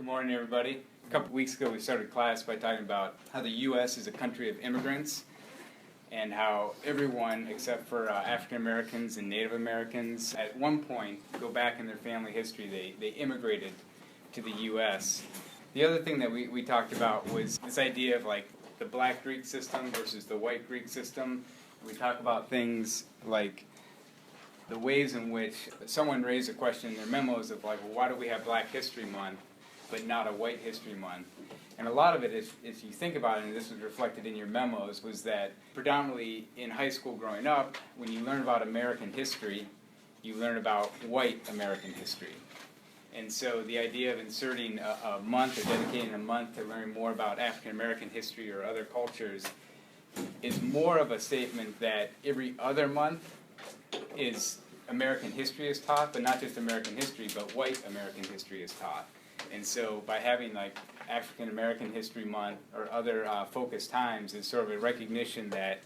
Good morning, everybody. A couple weeks ago, we started class by talking about how the U.S. is a country of immigrants and how everyone except for African Americans and Native Americans at one point go back in their family history, they immigrated to the U.S. The other thing that we talked about was this idea of like the black Greek system versus the white Greek system. We talk about things like the ways in which someone raised a question in their memos of like, well, why do we have Black History Month but not a White History Month? And a lot of it, if you think about it, and this was reflected in your memos, was that predominantly in high school growing up, when you learn about American history, you learn about white American history. And so the idea of inserting a month or dedicating a month to learn more about African American history or other cultures is more of a statement that every other month is American history is taught, but not just American history, but white American history is taught. And so by having like African American History Month or other focused times, it's sort of a recognition that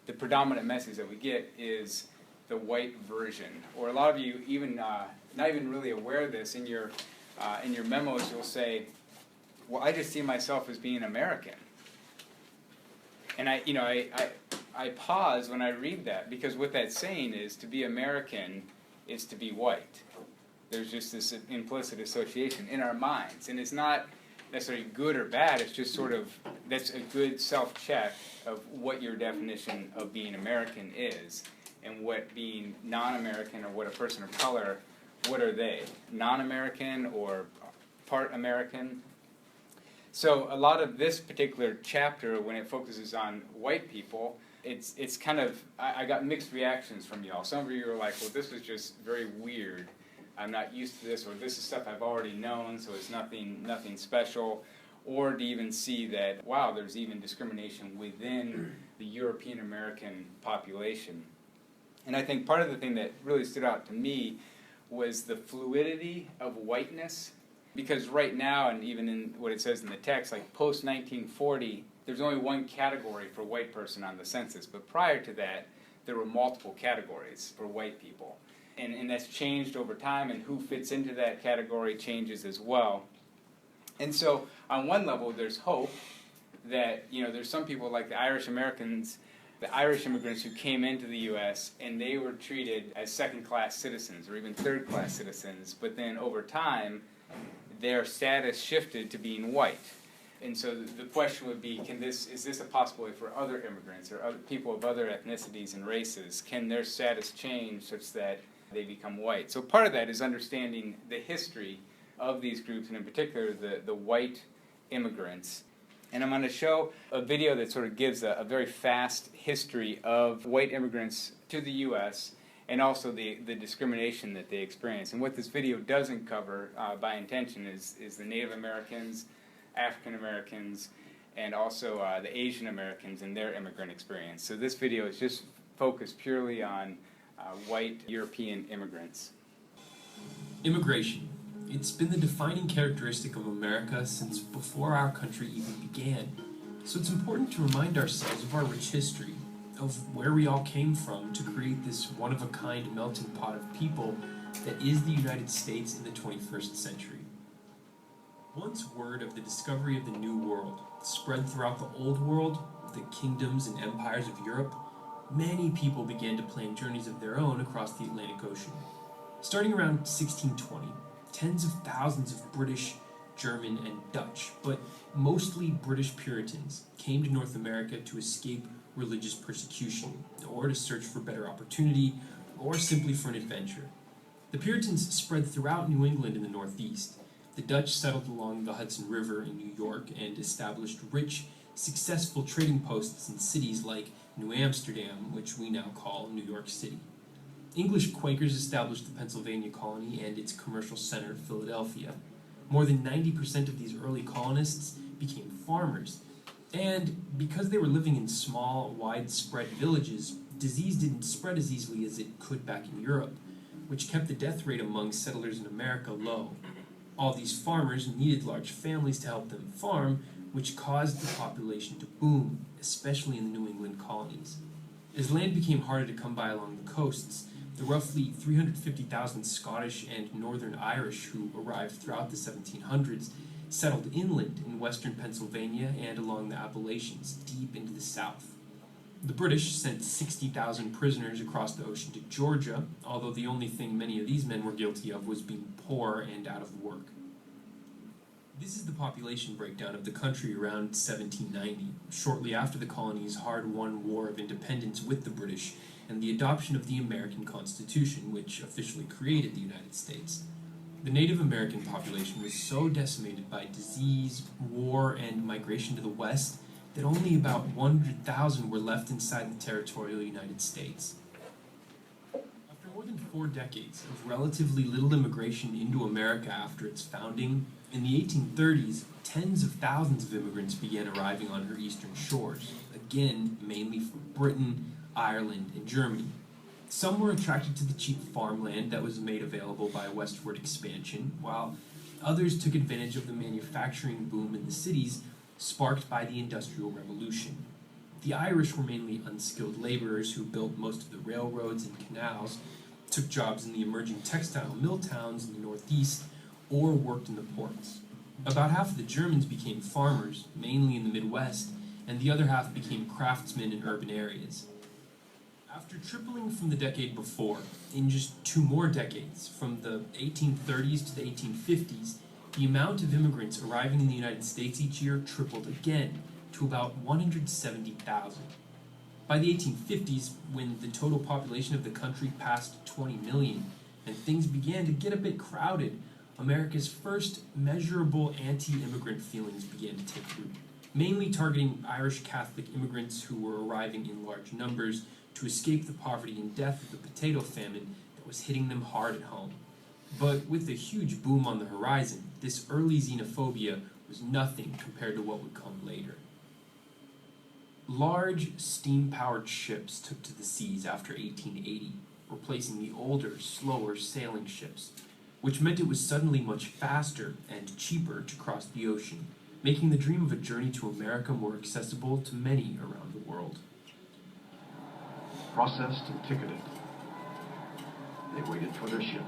the predominant message that we get is the white version. Or a lot of you even not even really aware of this, in your memos you'll say, well, I just see myself as being American. And I pause when I read that, because what that's saying is to be American is to be white. There's just this implicit association in our minds. And it's not necessarily good or bad, it's just sort of, that's a good self-check of what your definition of being American is, and what being non-American or what a person of color, what are they? Non-American or part American? So a lot of this particular chapter, when it focuses on white people, it's kind of, I got mixed reactions from y'all. Some of you are like, well, this was just very weird. I'm not used to this, or this is stuff I've already known, so it's nothing special. Or to even see that, wow, there's even discrimination within the European American population. And I think part of the thing that really stood out to me was the fluidity of whiteness. Because right now, and even in what it says in the text, like post-1940, there's only one category for white person on the census. But prior to that, there were multiple categories for white people. And that's changed over time, and who fits into that category changes as well. And so, on one level, there's hope that, there's some people like the Irish Americans, the Irish immigrants who came into the U.S., and they were treated as second-class citizens or even third-class citizens, but then over time, their status shifted to being white. And so the question would be, is this a possibility for other immigrants or other people of other ethnicities and races? Can their status change such that they become white? So part of that is understanding the history of these groups, and in particular the white immigrants. And I'm going to show a video that sort of gives a very fast history of white immigrants to the U.S., and also the discrimination that they experience. And what this video doesn't cover by intention is the Native Americans, African Americans, and also the Asian Americans and their immigrant experience. So this video is just focused purely on white European immigrants. Immigration. It's been the defining characteristic of America since before our country even began. So it's important to remind ourselves of our rich history, of where we all came from to create this one-of-a-kind melting pot of people that is the United States in the 21st century. Once word of the discovery of the New World spread throughout the Old World, the kingdoms and empires of Europe, many people began to plan journeys of their own across the Atlantic Ocean. Starting around 1620, tens of thousands of British, German, and Dutch, but mostly British Puritans, came to North America to escape religious persecution, or to search for better opportunity, or simply for an adventure. The Puritans spread throughout New England in the Northeast. The Dutch settled along the Hudson River in New York and established rich, successful trading posts in cities like New Amsterdam, which we now call New York City. English Quakers established the Pennsylvania colony and its commercial center, Philadelphia. More than 90% of these early colonists became farmers. And because they were living in small, widespread villages, disease didn't spread as easily as it could back in Europe, which kept the death rate among settlers in America low. All these farmers needed large families to help them farm, which caused the population to boom, especially in the New England colonies. As land became harder to come by along the coasts, The roughly 350,000 Scottish and Northern Irish who arrived throughout the 1700s settled inland in western Pennsylvania and along the Appalachians, deep into the South. The British sent 60,000 prisoners across the ocean to Georgia, although the only thing many of these men were guilty of was being poor and out of work. This is the population breakdown of the country around 1790, shortly after the colony's hard-won War of Independence with the British and the adoption of the American Constitution, which officially created the United States. The Native American population was so decimated by disease, war, and migration to the West that only about 100,000 were left inside the territorial United States. After more than 4 decades of relatively little immigration into America after its founding, in the 1830s, tens of thousands of immigrants began arriving on her eastern shores, again mainly from Britain, Ireland, and Germany. Some were attracted to the cheap farmland that was made available by westward expansion, while others took advantage of the manufacturing boom in the cities sparked by the Industrial Revolution. The Irish were mainly unskilled laborers who built most of the railroads and canals, took jobs in the emerging textile mill towns in the Northeast, or worked in the ports. About half of the Germans became farmers, mainly in the Midwest, and the other half became craftsmen in urban areas. After tripling from the decade before, in just 2 more decades, from the 1830s to the 1850s, the amount of immigrants arriving in the United States each year tripled again to about 170,000. By the 1850s, when the total population of the country passed 20 million and things began to get a bit crowded, America's first measurable anti-immigrant feelings began to take root, mainly targeting Irish Catholic immigrants who were arriving in large numbers to escape the poverty and death of the potato famine that was hitting them hard at home. But with the huge boom on the horizon, this early xenophobia was nothing compared to what would come later. Large steam-powered ships took to the seas after 1880, replacing the older, slower sailing ships, which meant it was suddenly much faster and cheaper to cross the ocean, making the dream of a journey to America more accessible to many around the world. Processed and ticketed. They waited for their ship.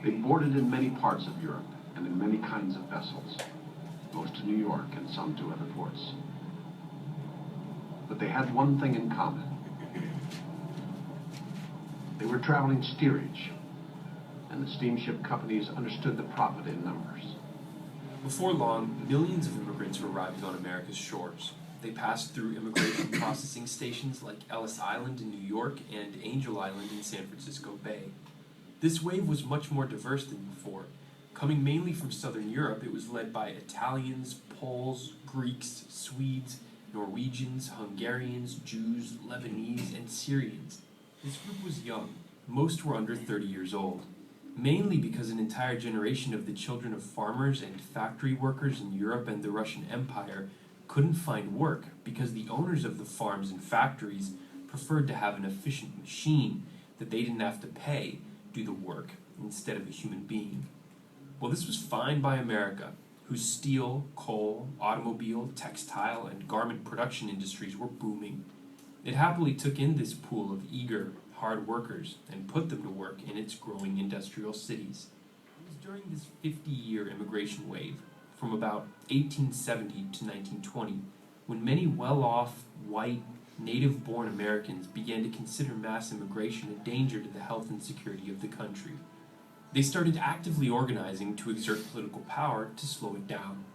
They boarded in many parts of Europe and in many kinds of vessels, most to New York and some to other ports. But they had one thing in common. They were traveling steerage, and the steamship companies understood the profit in numbers. Before long, millions of immigrants were arriving on America's shores. They passed through immigration processing stations like Ellis Island in New York and Angel Island in San Francisco Bay. This wave was much more diverse than before. Coming mainly from Southern Europe, it was led by Italians, Poles, Greeks, Swedes, Norwegians, Hungarians, Jews, Lebanese, and Syrians. This group was young. Most were under 30 years old, mainly because an entire generation of the children of farmers and factory workers in Europe and the Russian Empire couldn't find work because the owners of the farms and factories preferred to have an efficient machine that they didn't have to pay do the work instead of a human being. Well, this was fine by America, whose steel, coal, automobile, textile, and garment production industries were booming. It happily took in this pool of eager, hard workers and put them to work in its growing industrial cities. It was during this 50-year immigration wave, from about 1870 to 1920, when many well-off, white, native-born Americans began to consider mass immigration a danger to the health and security of the country. They started actively organizing to exert political power to slow it down.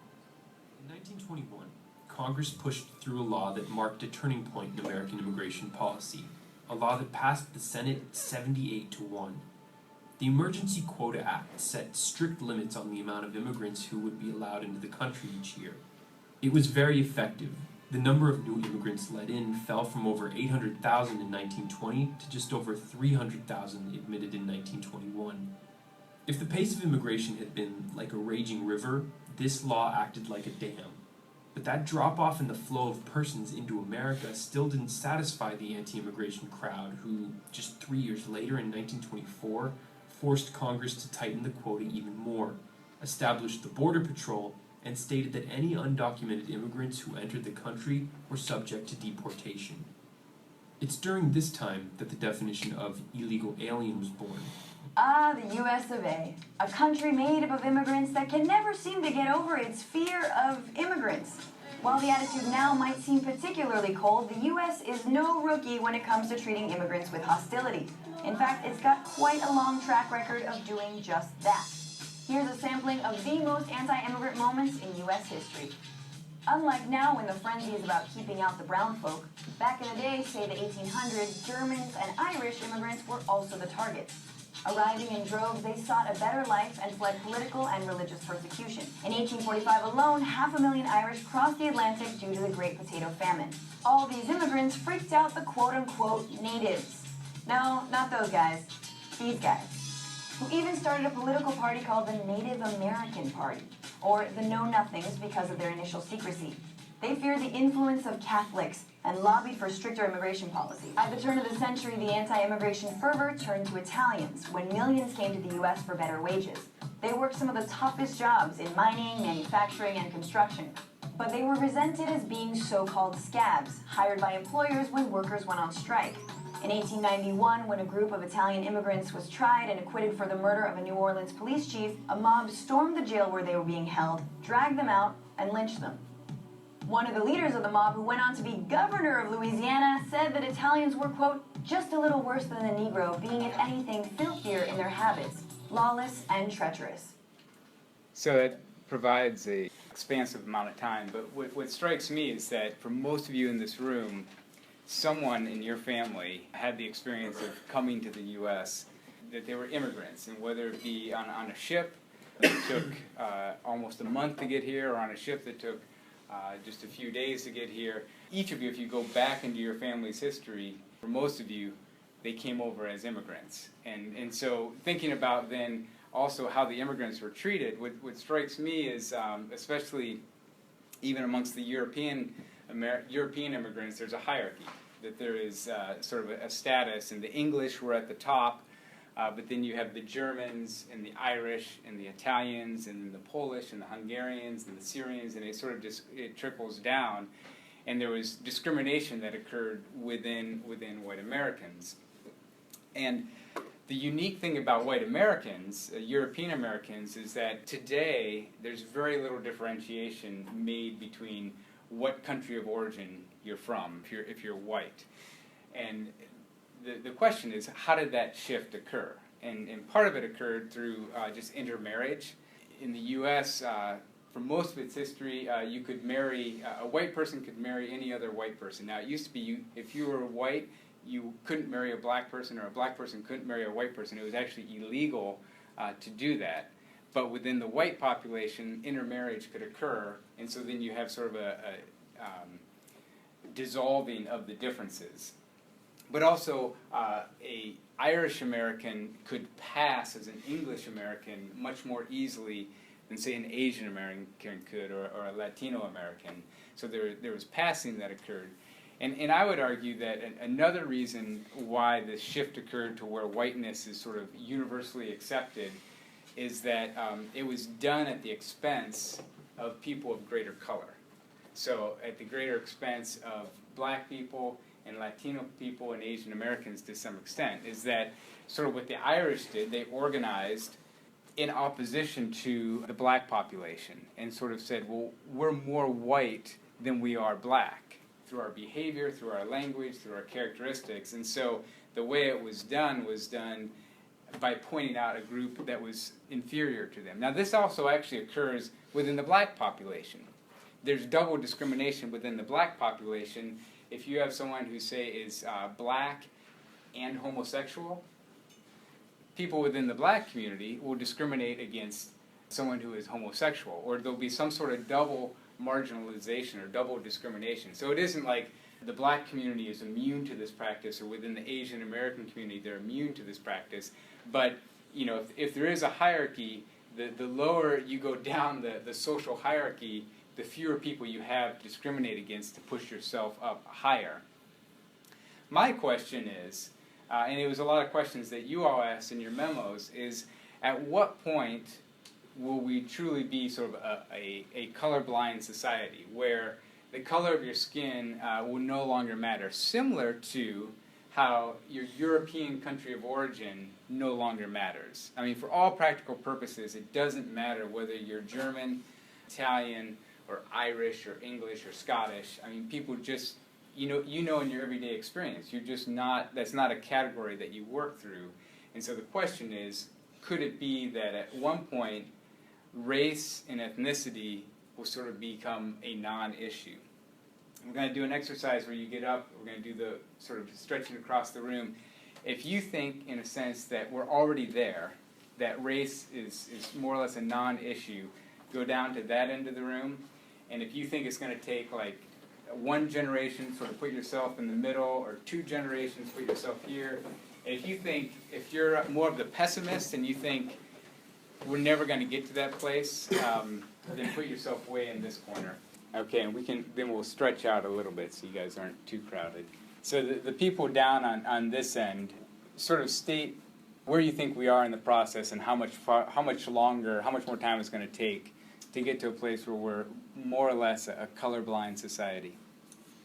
In 1921, Congress pushed through a law that marked a turning point in American immigration policy, a law that passed the Senate 78-1. The Emergency Quota Act set strict limits on the amount of immigrants who would be allowed into the country each year. It was very effective. The number of new immigrants let in fell from over 800,000 in 1920 to just over 300,000 admitted in 1921. If the pace of immigration had been like a raging river, this law acted like a dam. But that drop-off in the flow of persons into America still didn't satisfy the anti-immigration crowd who, just 3 years later in 1924, forced Congress to tighten the quota even more, established the Border Patrol, and stated that any undocumented immigrants who entered the country were subject to deportation. It's during this time that the definition of illegal alien was born. Ah, the US of A. A country made up of immigrants that can never seem to get over its fear of immigrants. While the attitude now might seem particularly cold, the US is no rookie when it comes to treating immigrants with hostility. In fact, it's got quite a long track record of doing just that. Here's a sampling of the most anti-immigrant moments in US history. Unlike now when the frenzy is about keeping out the brown folk, back in the day, say the 1800s, Germans and Irish immigrants were also the targets. Arriving in droves, they sought a better life and fled political and religious persecution. In 1845 alone, 500,000 Irish crossed the Atlantic due to the Great Potato Famine. All these immigrants freaked out the quote-unquote natives. No, not those guys. These guys. Who even started a political party called the Native American Party, or the Know-Nothings because of their initial secrecy. They feared the influence of Catholics and lobbied for stricter immigration policy. At the turn of the century, the anti-immigration fervor turned to Italians when millions came to the U.S. for better wages. They worked some of the toughest jobs in mining, manufacturing, and construction. But they were resented as being so-called scabs, hired by employers when workers went on strike. In 1891, when a group of Italian immigrants was tried and acquitted for the murder of a New Orleans police chief, a mob stormed the jail where they were being held, dragged them out, and lynched them. One of the leaders of the mob, who went on to be governor of Louisiana, said that Italians were, quote, just a little worse than the Negro, being, if anything, filthier in their habits, lawless and treacherous. So that provides a expansive amount of time, but what strikes me is that for most of you in this room, someone in your family had the experience of coming to the U.S., that they were immigrants, and whether it be on a ship that took almost a month to get here, or on a ship that took just a few days to get here. Each of you, if you go back into your family's history, for most of you, they came over as immigrants. And so thinking about then also how the immigrants were treated, what strikes me is, especially even amongst the European immigrants, there's a hierarchy, that there is sort of a status, and the English were at the top, but then you have the Germans and the Irish and the Italians and then the Polish and the Hungarians and the Syrians, and it sort of just it trickles down. And there was discrimination that occurred within white Americans. And the unique thing about white Americans, European Americans, is that today there's very little differentiation made between what country of origin you're from if you're white. And the question is, how did that shift occur? And part of it occurred through just intermarriage. In the U.S., for most of its history, you could marry, a white person could marry any other white person. Now, it used to be if you were white, you couldn't marry a black person, or a black person couldn't marry a white person. It was actually illegal to do that. But within the white population, intermarriage could occur, and so then you have sort of a dissolving of the differences. But also, a Irish American could pass as an English American much more easily than, say, an Asian American could, or a Latino American. So there was passing that occurred. And I would argue that another reason why this shift occurred to where whiteness is sort of universally accepted is that it was done at the expense of people of greater color. So at the greater expense of black people and Latino people and Asian Americans to some extent, is that sort of what the Irish did, they organized in opposition to the black population and sort of said, well, we're more white than we are black through our behavior, through our language, through our characteristics. And so the way it was done by pointing out a group that was inferior to them. Now, this also actually occurs within the black population. There's double discrimination within the black population. If you have someone who, say, is black and homosexual, people within the black community will discriminate against someone who is homosexual, or there'll be some sort of double marginalization or double discrimination. So it isn't like the black community is immune to this practice, or within the Asian American community they're immune to this practice. But if there is a hierarchy, the lower you go down the social hierarchy, the fewer people you have to discriminate against to push yourself up higher. My question is, and it was a lot of questions that you all asked in your memos, is at what point will we truly be sort of a colorblind society where the color of your skin will no longer matter, similar to how your European country of origin no longer matters. I mean, for all practical purposes, it doesn't matter whether you're German, Italian, or Irish, or English, or Scottish. I mean, people just, you know in your everyday experience, you're just not, that's not a category that you work through. And so the question is, could it be that at one point, race and ethnicity will sort of become a non-issue? We're going to do an exercise where you get up, we're going to do the sort of stretching across the room. If you think, in a sense, that we're already there, that race is more or less a non-issue, go down to that end of the room. And if you think it's going to take like one generation sort of put yourself in the middle, or two generations put yourself here, and if you're more of the pessimist and you think we're never going to get to that place, then put yourself way in this corner. Okay, and then we'll stretch out a little bit so you guys aren't too crowded. So the people down on this end, sort of state where you think we are in the process and how much more time it's going to take to get to a place where we're more or less a colorblind society.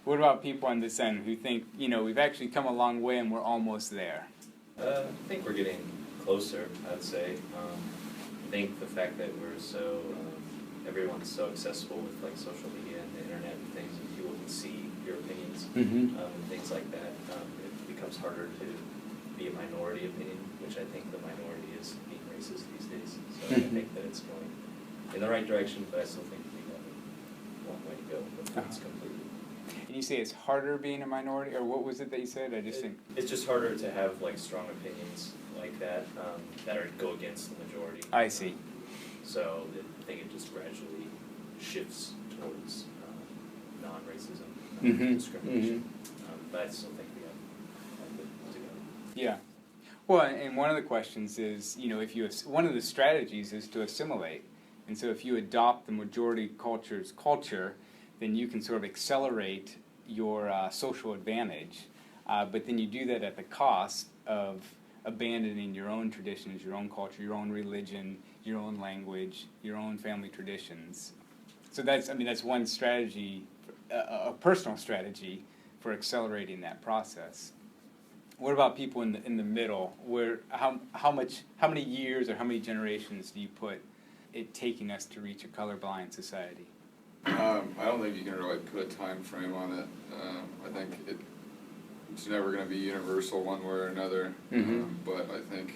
What about people on this end who think, we've actually come a long way and we're almost there? I think we're getting closer, I'd say. I think the fact that we're so, everyone's so accessible with like social media and the internet and things, and people can see your opinions and things like that, it becomes harder to be a minority opinion, which I think the minority is being racist these days. So I think that it's going in the right direction, but I still think we have a long way to go before it's completed. And you say it's harder being a minority, or what was it that you said? I just think it's just harder to have like strong opinions like that that go against the majority. I see. So I think it just gradually shifts towards non-racism, discrimination. But I still think we have a bit to go. Yeah. Well, and one of the questions is, one of the strategies is to assimilate. And so if you adopt the majority culture's culture, then you can sort of accelerate your social advantage. But then you do that at the cost of abandoning your own traditions, your own culture, your own religion, your own language, your own family traditions. So that's one strategy, a personal strategy for accelerating that process. What about people in the middle? Where how many years or how many generations do you put it taking us to reach a colorblind society? I don't think you can really put a time frame on it. I think it's never going to be universal one way or another. But I think,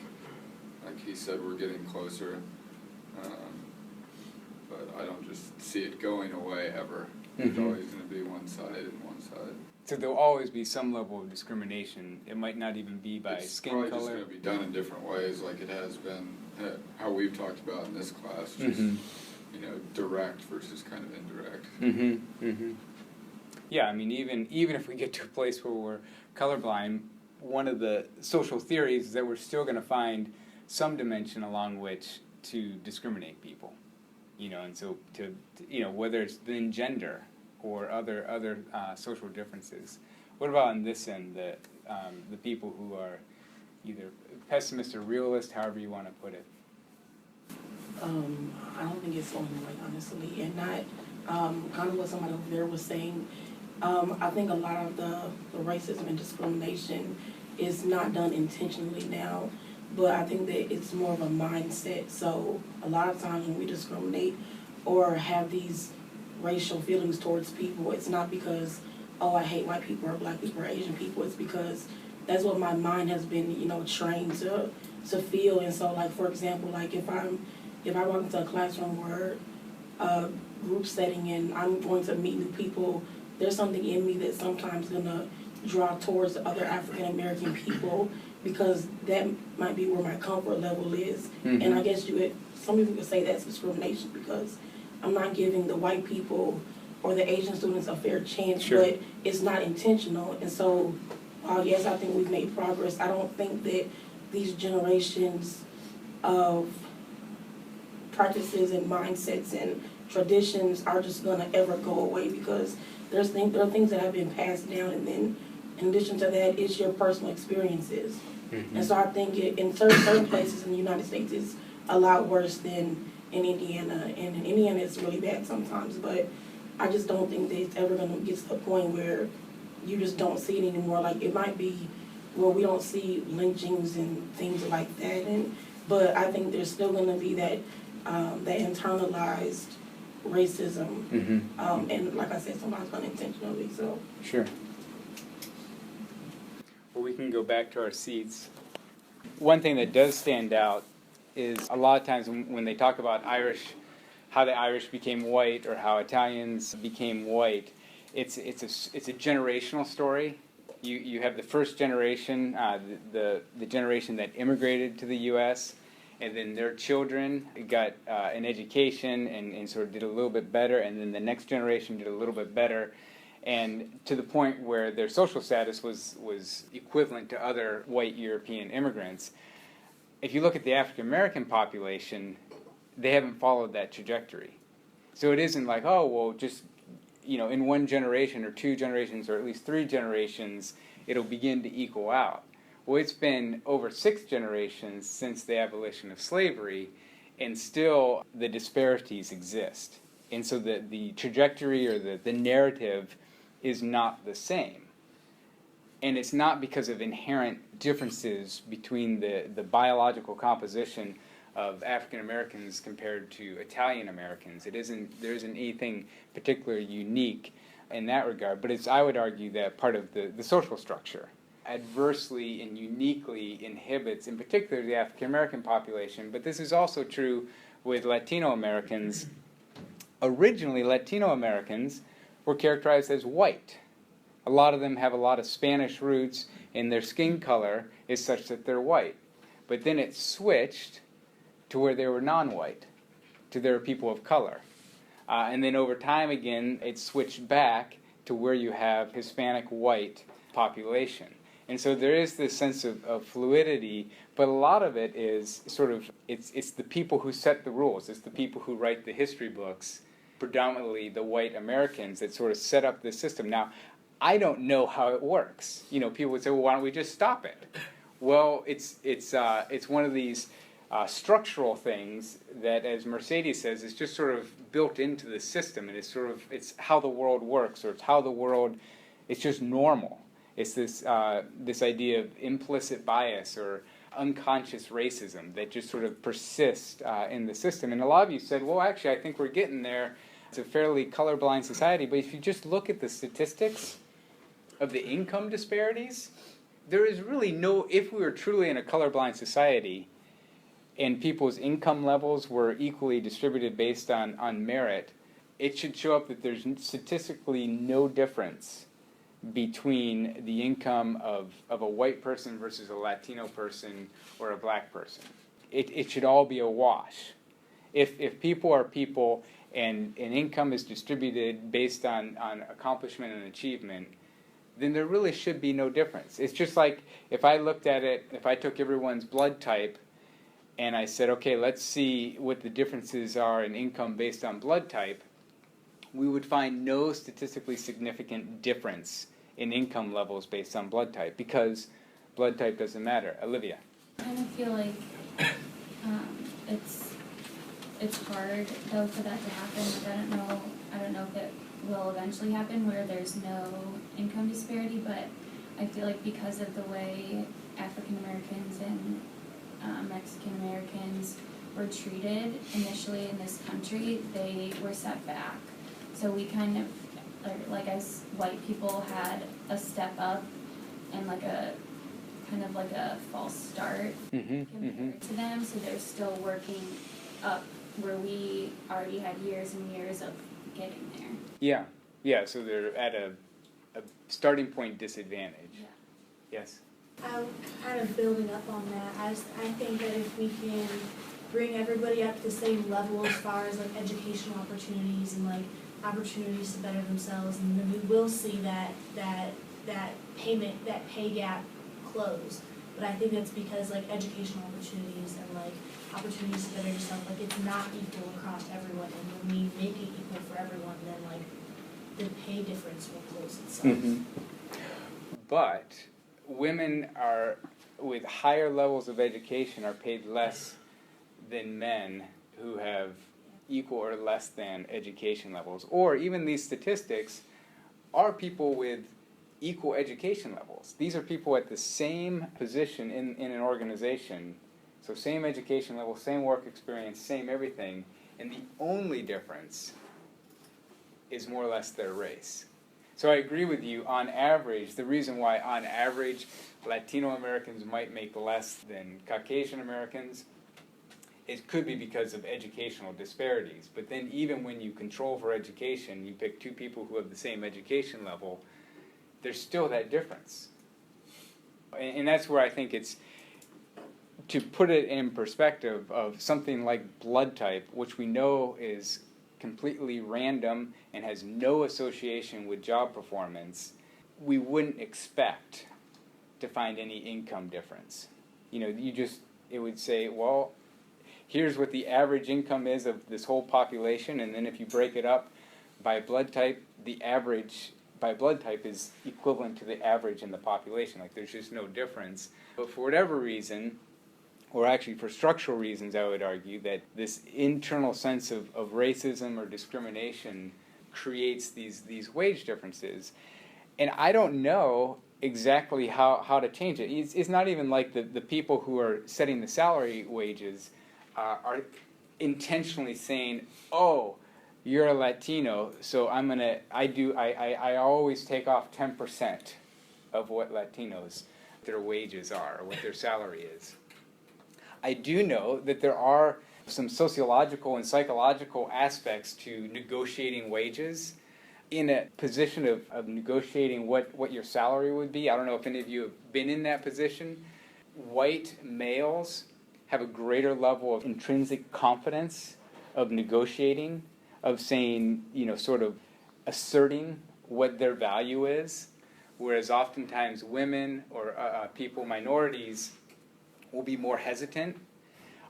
like he said, we're getting closer. But I don't just see it going away ever. There's always going to be one side and one side. So there'll always be some level of discrimination. It might not even be by skin color. It's probably just going to be done in different ways, like it has been, how we've talked about in this class. Just, direct versus kind of indirect. Yeah, I mean, even if we get to a place where we're colorblind, one of the social theories is that we're still going to find some dimension along which to discriminate people. And so to whether it's then gender or other social differences. What about on this end, the people who are either pessimist or realist, however you want to put it? I don't think it's going away, honestly, and not kind of what somebody over there was saying. I think a lot of the racism and discrimination is not done intentionally now, but I think that it's more of a mindset. So a lot of times when we discriminate or have these racial feelings towards people, it's not because, I hate white people or black people or Asian people. It's because that's what my mind has been, trained to feel. And so, like, for example, like if I walk into a classroom or a group setting and I'm going to meet new people, there's something in me that's sometimes going to draw towards other African American people because that might be where my comfort level is. And I guess some people could say that's discrimination because I'm not giving the white people or the Asian students a fair chance, but it's not intentional. And so, yes, I think we've made progress. I don't think that these generations of practices and mindsets and traditions are just going to ever go away because there are things that have been passed down, and then in addition to that, it's your personal experiences. And so I think in certain places in the United States it's a lot worse than in Indiana, and in Indiana it's really bad sometimes, but I just don't think that it's ever gonna get to the point where you just don't see it anymore. Like, it might be where we don't see lynchings and things like that, but I think there's still gonna be that internalized racism, and like I said, sometimes unintentionally, so. Sure. Well, we can go back to our seats. One thing that does stand out is a lot of times when they talk about Irish, how the Irish became white or how Italians became white, it's a generational story. You have the first generation, the generation that immigrated to the U.S., and then their children got an education and sort of did a little bit better, and then the next generation did a little bit better, and to the point where their social status was equivalent to other white European immigrants. If you look at the African American population, they haven't followed that trajectory. So it isn't like, oh, well, just, in one generation or two generations or at least three generations, it'll begin to equal out. Well, it's been over 6 generations since the abolition of slavery, and still the disparities exist. And so the trajectory or the narrative is not the same. And it's not because of inherent differences between the biological composition of African Americans compared to Italian Americans. There isn't anything particularly unique in that regard, but I would argue that part of the social structure adversely and uniquely inhibits, in particular, the African American population. But this is also true with Latino Americans. Originally, Latino Americans were characterized as white. A lot of them have a lot of Spanish roots, and their skin color is such that they're white. But then it switched to where they were non-white, to they were people of color. And then over time again, it switched back to where you have Hispanic white population. And so there is this sense of fluidity, but a lot of it is sort of, it's the people who set the rules. It's the people who write the history books, predominantly the white Americans, that sort of set up this system. Now, I don't know how it works. People would say, well, why don't we just stop it? Well, it's one of these structural things that, as Mercedes says, is just sort of built into the system, and it's how the world works, or it's just normal. It's this idea of implicit bias or unconscious racism that just sort of persists in the system. And a lot of you said, well, actually, I think we're getting there. It's a fairly colorblind society, but if you just look at the statistics of the income disparities, there is really if we were truly in a colorblind society and people's income levels were equally distributed based on merit, it should show up that there's statistically no difference between the income of a white person versus a Latino person or a black person. It should all be a wash. If people are people and income is distributed based on accomplishment and achievement, then there really should be no difference. It's just like if I looked at it, if I took everyone's blood type and I said, okay, let's see what the differences are in income based on blood type, we would find no statistically significant difference in income levels based on blood type, because blood type doesn't matter. Olivia? I kind of feel like it's hard though for that to happen. Like, I don't know if it will eventually happen where there's no income disparity, but I feel like because of the way African Americans and Mexican Americans were treated initially in this country, they were set back. So we kind of, like as white people, had a step up and like a kind of like a false start compared to them. So they're still working up where we already had years and years of getting there. Yeah. So they're at a starting point disadvantage. Yeah. Yes. Kind of building up on that, I think that if we can bring everybody up to the same level as far as like educational opportunities and like opportunities to better themselves, and then we will see that pay gap close. But I think that's because like educational opportunities and like opportunities to better yourself, like it's not equal across everyone, and when we make it equal for everyone, then like the pay difference will close itself. But women with higher levels of education are paid less than men who have equal or less than education levels. Or even these statistics are people with equal education levels. These are people at the same position in an organization, so same education level, same work experience, same everything, and the only difference is more or less their race. So I agree with you, on average, the reason why on average Latino Americans might make less than Caucasian Americans, it could be because of educational disparities. But then even when you control for education, you pick two people who have the same education level, there's still that difference. And that's where I think it's, to put it in perspective of something like blood type, which we know is completely random and has no association with job performance, we wouldn't expect to find any income difference. You know, it would say, well, here's what the average income is of this whole population, and then if you break it up by blood type, the average by blood type is equivalent to the average in the population. Like, there's just no difference. But for whatever reason, or actually for structural reasons, I would argue that this internal sense of racism or discrimination creates these wage differences. And I don't know exactly how to change it. It's not even like the people who are setting the salary wages are intentionally saying, oh, you're a Latino, so I always take off 10% of what Latinos, their wages are, or what their salary is. I do know that there are some sociological and psychological aspects to negotiating wages. In a position of negotiating what your salary would be, I don't know if any of you have been in that position, white males have a greater level of intrinsic confidence of negotiating, of saying, sort of asserting what their value is, whereas oftentimes women or minorities will be more hesitant,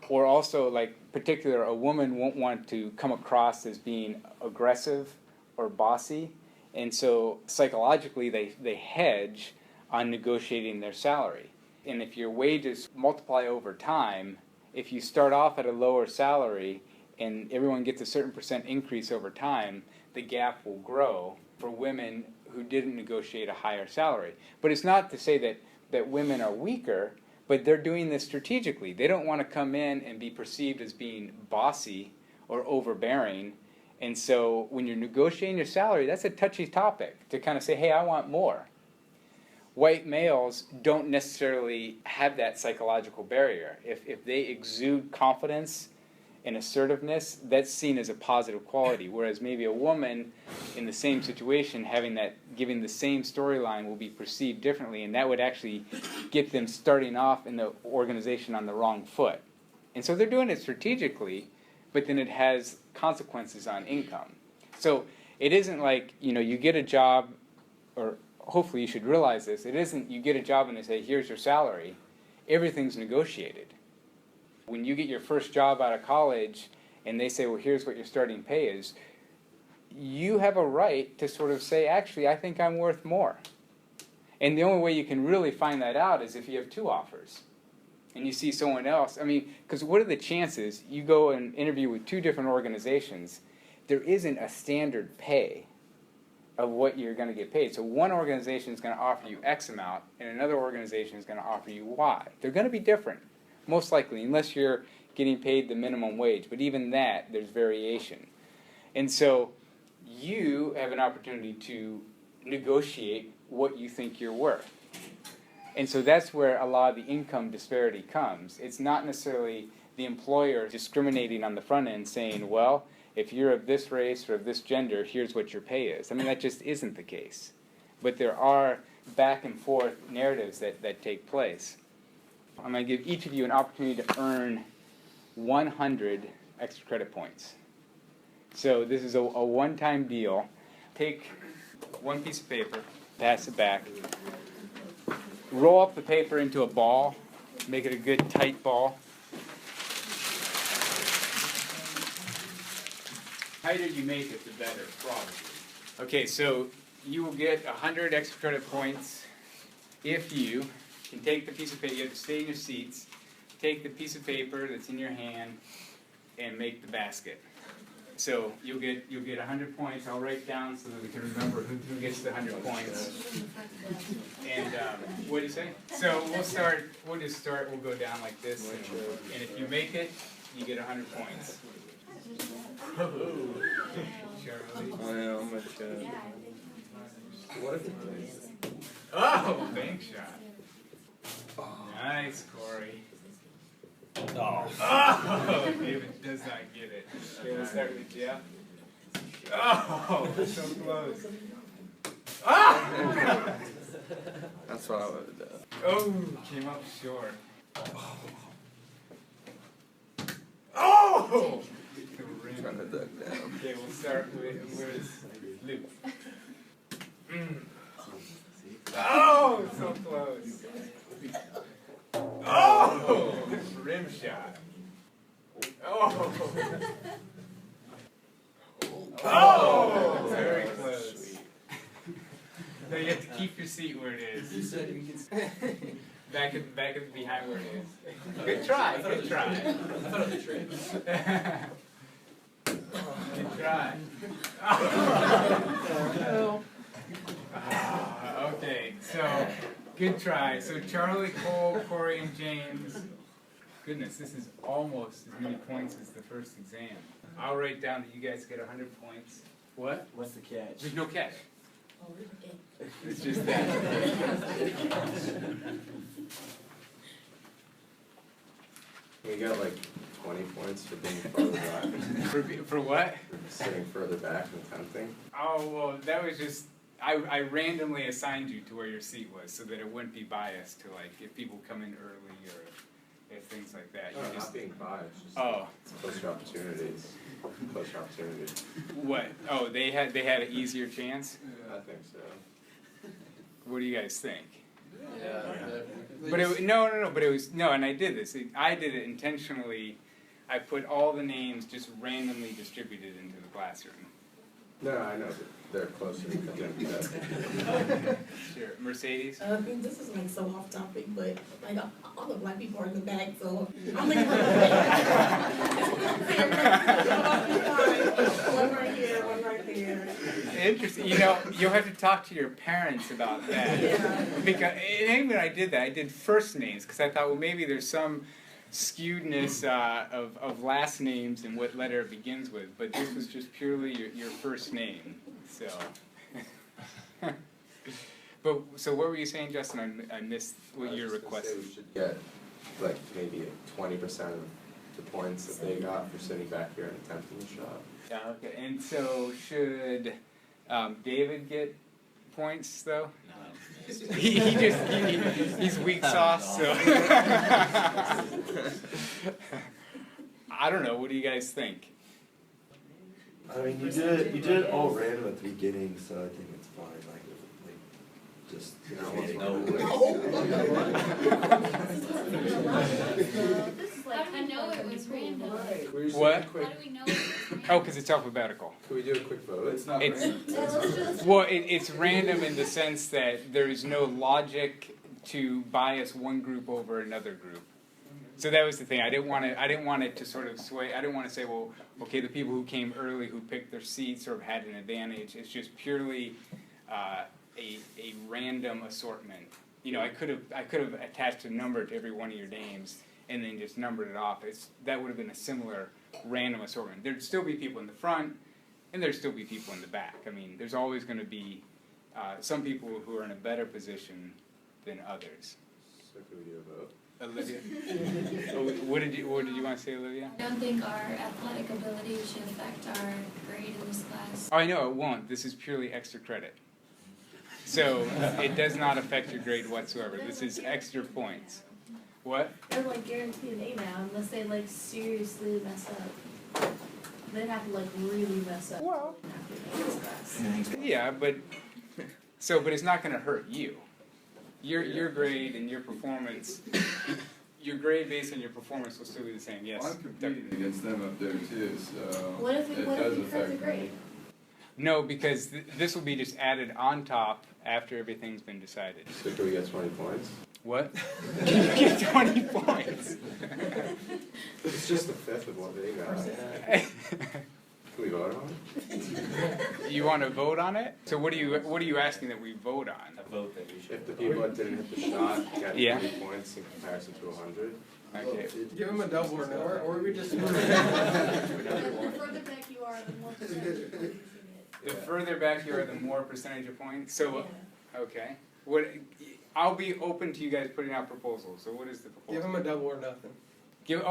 or also, a woman won't want to come across as being aggressive or bossy, and so psychologically they hedge on negotiating their salary. And if your wages multiply over time, if you start off at a lower salary and everyone gets a certain percent increase over time, the gap will grow for women who didn't negotiate a higher salary. But it's not to say that women are weaker, but they're doing this strategically. They don't want to come in and be perceived as being bossy or overbearing. And so when you're negotiating your salary, that's a touchy topic to kind of say, hey, I want more. White males don't necessarily have that psychological barrier. If they exude confidence and assertiveness, that's seen as a positive quality. Whereas maybe a woman in the same situation giving the same storyline will be perceived differently, and that would actually get them starting off in the organization on the wrong foot. And so they're doing it strategically, but then it has consequences on income. So it isn't like, you get a job, or hopefully you should realize this, it isn't you get a job and they say, here's your salary. Everything's negotiated. When you get your first job out of college and they say, well, here's what your starting pay is, you have a right to sort of say, actually, I think I'm worth more. And the only way you can really find that out is if you have two offers and you see someone else. I mean, because what are the chances you go and interview with two different organizations, there isn't a standard pay of what you're going to get paid. So one organization is going to offer you X amount and another organization is going to offer you Y. They're going to be different, most likely, unless you're getting paid the minimum wage. But even that, there's variation. And so you have an opportunity to negotiate what you think you're worth. And so that's where a lot of the income disparity comes. It's not necessarily the employer discriminating on the front end saying, well, if you're of this race or of this gender, here's what your pay is. I mean, that just isn't the case. But there are back and forth narratives that take place. I'm going to give each of you an opportunity to earn 100 extra credit points. So this is a one-time deal. Take one piece of paper, pass it back, roll up the paper into a ball, make it a good tight ball. The tighter you make it, the better, probably. Okay, so you will get 100 extra credit points if you can take the piece of paper. You have to stay in your seats. Take the piece of paper that's in your hand and make the basket. So you'll get 100 points. I'll write down so that we can remember who gets the 100 points. And what do you say? So we'll start. We'll just start. We'll go down like this, and if you make it, you get 100 points. Charlie. Well, what if it plays? Oh, bank shot. Nice, Corey. Oh, David does not get it. Okay, we'll start with Jeff. Oh, so close. Oh! That's what I would have done. Oh, came up short. Oh! The rim. Trying to duck down. Okay, we'll start with Luke. Oh, so close. Oh, rim shot. Oh. Oh, very close. No, you have to keep your seat where it is. You said you can. Back behind where it is. Good try. Good try. I thought it was a trick. Good try. Okay, so good try. So Charlie, Cole, Corey, and James. Goodness, this is almost as many points as the first exam. I'll write down that you guys get 100 points. What? What's the catch? There's no catch. Oh, okay. It's just that. We got like 20 points for being further back. For what? Sitting further back and tempting. Oh, well, that was just, I randomly assigned you to where your seat was so that it wouldn't be biased to like if people come in early or if things like that. No, You just, not being biased. Just oh, it's closer opportunities. Closer opportunities. what? Oh, they had an easier chance? I think so. What do you guys think? Yeah. But it, no, but it was, no, and I did this. I did it intentionally. I put all the names just randomly distributed into the classroom. No, I know that they're closer to them. Sure. Mercedes? I mean, this is like so off topic, but like all the black people are in the back, so I'm like, one right here, one right there. Interesting. You know, you'll have to talk to your parents about that. Yeah. Because and when I did that, I did first names because I thought, well, maybe there's some skewedness of last names and what letter it begins with. But this was just purely your first name. So. But so what were you saying, Justin? I missed what your request. We should get like maybe 20% of the points that they got for sitting back here and attempting the shot. Yeah. Okay. And so should David get points though? No. He's weak sauce. So. I don't know. What do you guys think? I mean, you did it all random at the beginning, so I think it's fine. Like just How do we know it was random? What? How do we know it was random? Oh, because it's alphabetical. Can we do a quick vote? It's not It's random. well, it's random in the sense that there is no logic to bias one group over another group. So that was the thing. I didn't want it to sort of sway. I didn't want to say, well, okay, the people who came early, who picked their seats, sort of had an advantage. It's just purely a random assortment. You know, I could have attached a number to every one of your names and then just numbered it off. That would have been a similar random assortment. There'd still be people in the front, and there'd still be people in the back. I mean, there's always going to be some people who are in a better position than others. So can we do a vote? Olivia, what did you want to say, Olivia? I don't think our athletic ability should affect our grade in this class. Oh, I know it won't. This is purely extra credit. So it does not affect your grade whatsoever. This is extra points. What? They're like guaranteed an A now unless they like seriously mess up. They'd have to like really mess up. Well. In this class. Yeah, but it's not going to hurt you. Your grade and your performance, your grade based on your performance will still be the same. Yes. I'm competing against them up there too, so What if it we does hurt the affect grade? me. No, because this will be just added on top after everything's been decided. So can we get 20 points? What? You get 20 points. It's just a fifth of what they got. Can we vote on it? You want to vote on it? So what are you asking that we vote on? A vote that we should. If the people that didn't hit the shot got Yeah. 20 points in comparison to 100. Okay. Give him a double or no, or we just. The further back you are, the more percentage of points you get. The further back you are, the more percentage of points. So, Yeah. okay. What? I'll be open to you guys putting out proposals. So what is the proposal? Give him a double or nothing. Give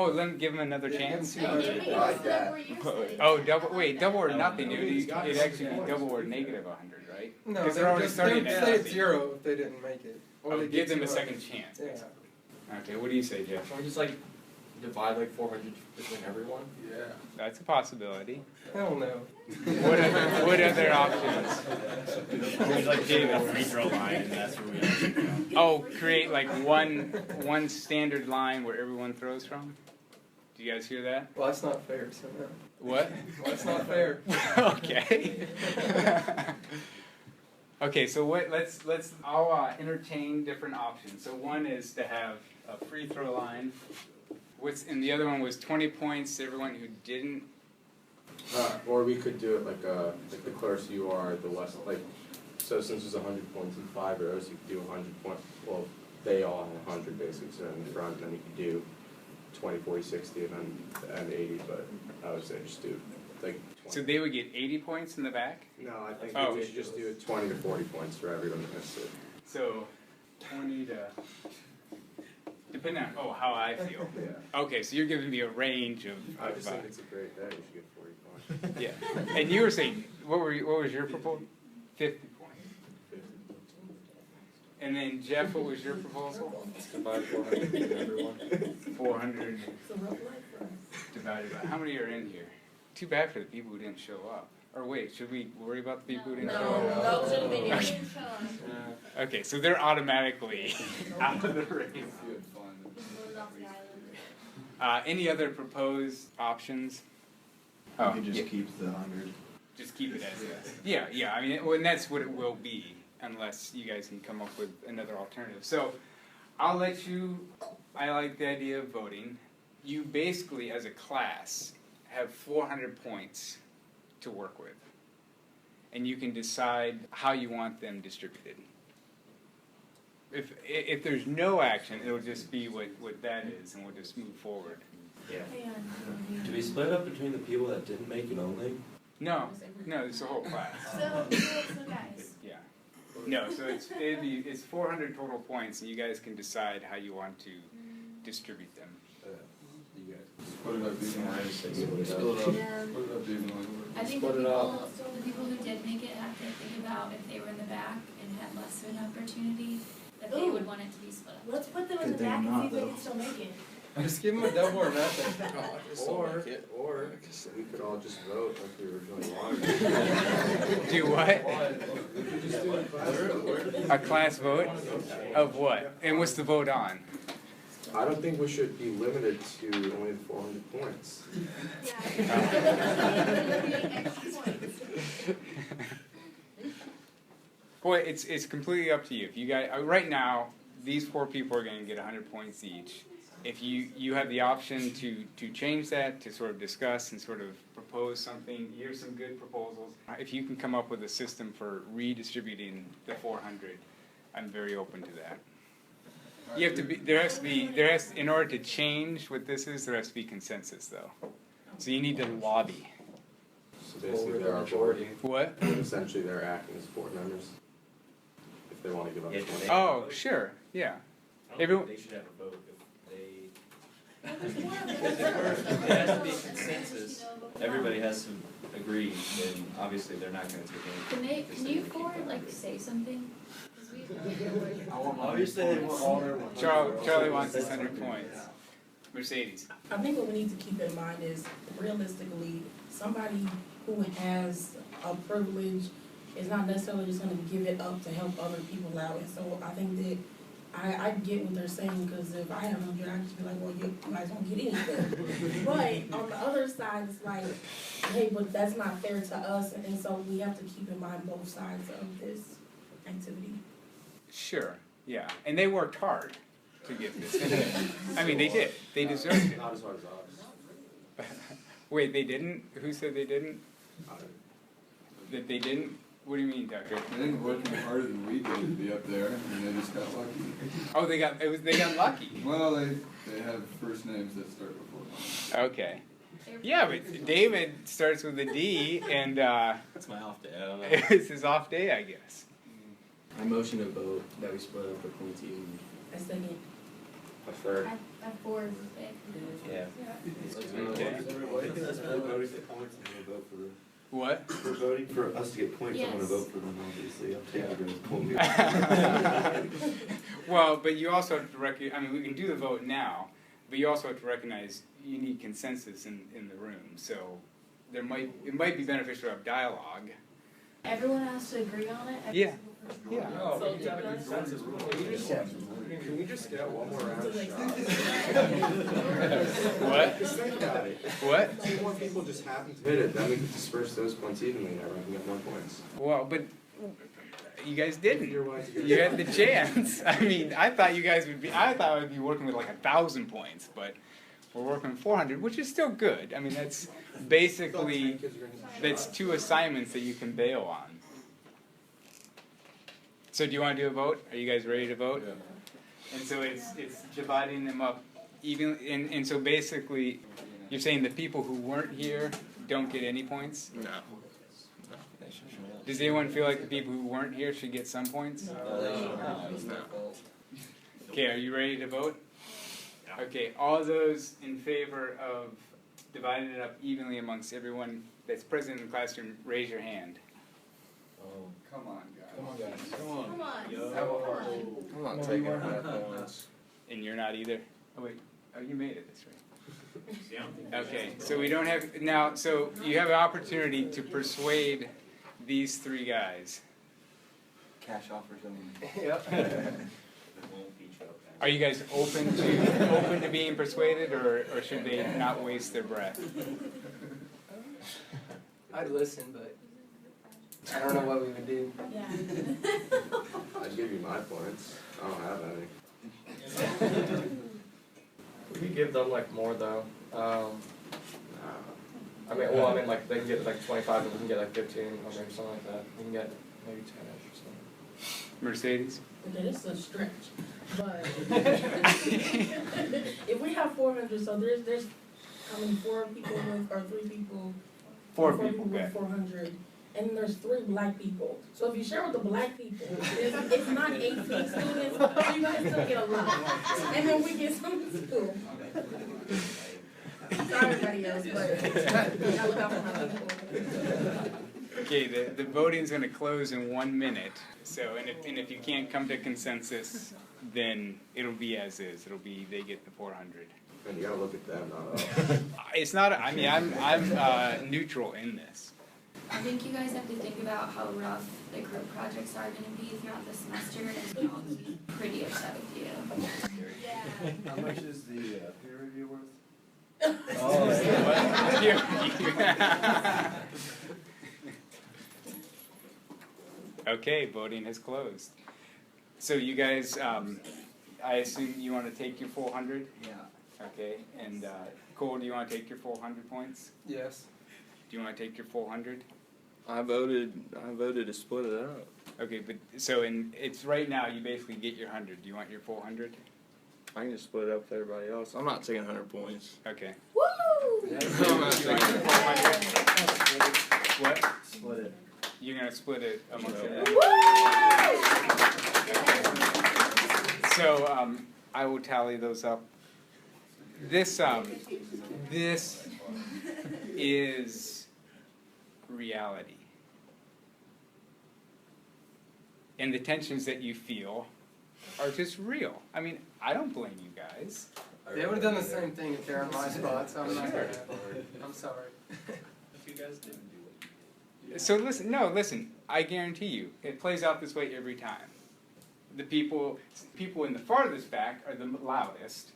him another chance. Hey, give me I like yours, that. where you're sitting. Oh, double or nothing. It'd actually be double or negative 100, right? No, Because they they're already just starting they at say it's nothing. 0 if they didn't make it. Or Oh, they give get them a 200. second chance. Yeah. Basically. Okay. What do you say, Jeff? Can we just like divide like 400 between everyone? Yeah. That's a possibility. Hell no. What other options? There's like creating a free throw line, and that's where we have to go. Oh, create like one standard line where everyone throws from? Do you guys hear that? Well, that's not fair, so no. What? Well, that's not fair. Okay. Okay, so I'll entertain different options. So one is to have a free throw line. And the other one was 20 points to everyone who didn't. Or we could do it like the closer you are, the less, like, so since there's 100 points in 5 rows, you could do 100 points, well, they all have 100 basically, so in the front, and then you could do 20, 40, 60, and 80, but I would say just do like 20. So they would get 80 points in the back? No, I think Oh. we should just do 20 to 40 points for everyone that missed it. So 20 to, depending on, how I feel. Yeah. Okay, so you're giving me a range of. I just think it's a great day, you should get 40 points. Yeah, and you were saying, what was your proposal? 50 points. And then Jeff, what was your proposal? Divide 400 between everyone. 400 It's a rough life for us. divided by, how many are in here? Too bad for the people who didn't show up. Or wait, should we worry about the people who didn't show up? No, shouldn't be Okay. any. Okay, so they're automatically out of the race. You had fun. Voted off the island. Any other proposed options? You Oh, could just yeah. keep the 100. Just keep it as is. Yeah, I mean, and that's what it will be, unless you guys can come up with another alternative. So, I like the idea of voting. You basically, as a class, have 400 points to work with. And you can decide how you want them distributed. If there's no action, it'll just be what that is, and we'll just move forward. Yeah. Do we split up between the people that didn't make it only? No, it's the whole class. So guys. Yeah. No, so it's 400 total points, and you guys can decide how you want to distribute them. You guys. Split it up evenly. Split it up. Yeah. Split it up evenly. I think the Split it up. people who did make it have to think about if they were in the back and had less of an opportunity, that they would want it to be split up. Let's put them in the Good thing back and not, see if they though. can still make it. Just give him a double or nothing. Or we could all just vote like we originally wanted. Do what? We could just do it. A class vote? Of what? And what's the vote on? I don't think we should be limited to only the 400 points. Boy, it's completely up to you. If you guys, right now, these 4 people are going to get 100 points each. If you have the option to change that, to sort of discuss and sort of propose something, here's some good proposals. If you can come up with a system for redistributing the 400, I'm very open to that. You have to be, in order to change what this is, there has to be consensus though. So you need to lobby. So basically they're our board. What? Essentially they're acting as board members. If they want to give up Yeah, 20. they- Oh, sure, yeah. I don't think they should have a vote if it has to be consensus. Everybody has to agree, and obviously they're not gonna take any. Can you forward, say something? 'Cause we Obviously, they want all their ones. Charlie wants his 100 points. Mercedes. I think what we need to keep in mind is realistically, somebody who has a privilege is not necessarily just gonna give it up to help other people out. And so I think that I get what they're saying, because if I have 100, I can just be like, well, you guys don't get anything. But on the other side, it's like, hey, but that's not fair to us, and so we have to keep in mind both sides of this activity. Sure, yeah. And they worked hard to get this. I mean, they did. They deserved it. Not as hard as us. Wait, they didn't? Who said they didn't? That they didn't? What do you mean, Tucker? I think working harder than we did to be up there, and they just got lucky. Oh, they got lucky. Well, they have first names that start before mine. Okay. Yeah, but David starts with a D, and It's my off day, I don't know. it's his off day, I guess. I motion to vote that we split up the points even. A second. A third. At 4 is big. Yeah. Okay. We're voting for points, I'm gonna vote for the. What? We're voting for us to get points, I'm gonna Yes. vote for them, obviously, I'll take the point. Well, but you also have to I mean, we can do the vote now, but you also have to recognize you need consensus in the room. So it might be beneficial to have dialogue. Everyone has to agree on it? Yeah. Yeah. No, we have a consensus. Can we just get one more round of What? Just think about it. What? Two more people just happen to hit it, then we can disperse those points evenly, and everyone can get more points. Well, but you guys didn't. You're wise, you guys- You had the chance. I mean, I thought you guys would be. I thought I would be working with like 1,000 points, but we're working 400, which is still good. I mean, that's basically that's 2 assignments that you can bail on. So do you want to do a vote? Are you guys ready to vote? Yeah. And so it's dividing them up evenly, and so basically, you're saying the people who weren't here don't get any points? No. Does anyone feel like the people who weren't here should get some points? Okay, are you ready to vote? Okay, all those in favor of dividing it up evenly amongst everyone that's present in the classroom, raise your hand. Oh, come on, guys. Come on. I'm not taking that points. And you're not either? Oh wait, oh you made it this way. Okay, so we don't have, now, so you have an opportunity to persuade these 3 guys. Cash offers, I mean. Are you guys open to being persuaded, or should they not waste their breath? I'd listen, but I don't know what we would do. Yeah. I'd give you my points. I don't have any. We could give them like more though. I mean, like they can get like 25 and we can get like 15 or maybe something like that. We can get maybe 10 or something. Mercedes? Okay, this is a stretch, but if we have 400, so there's how many, 4 people with, or 3 people? 4 4 people, with okay. 400, and there's 3 black people. So if you share with the black people, it's not 18 students, so you guys still get a lot. And then we get some too. Sorry, everybody else, but I look out for my people. Okay, the voting's gonna close in 1 minute, so, and if you can't come to consensus, then it'll be as is, it'll be, they get the 400. And you gotta look at them, not us. It's not, I mean, I'm neutral in this. I think you guys have to think about how rough the group projects are going to be throughout the semester, and I'll be pretty upset with you. How much is the peer review worth? Okay, voting has closed. So you guys, I assume you want to take your 400? Yeah. Okay, and Cole, do you want to take your 400 points? Yes. Do you want to take your 400? I voted to split it up. Okay, but so it's right now you basically get your 100. Do you want your 400? I can just split it up with everybody else. I'm not taking 100 points. Okay. Woo! I'm not You want taking your 400? What? Split it. You're gonna split it amongst Yeah. everyone. So I will tally those up. This is reality. And the tensions that you feel are just real. I mean, I don't blame you guys. They would have done the same thing if they're in my spot, so I'm not gonna. I'm sorry. If you guys didn't do it. So listen, I guarantee you, it plays out this way every time. The people in the farthest back are the loudest,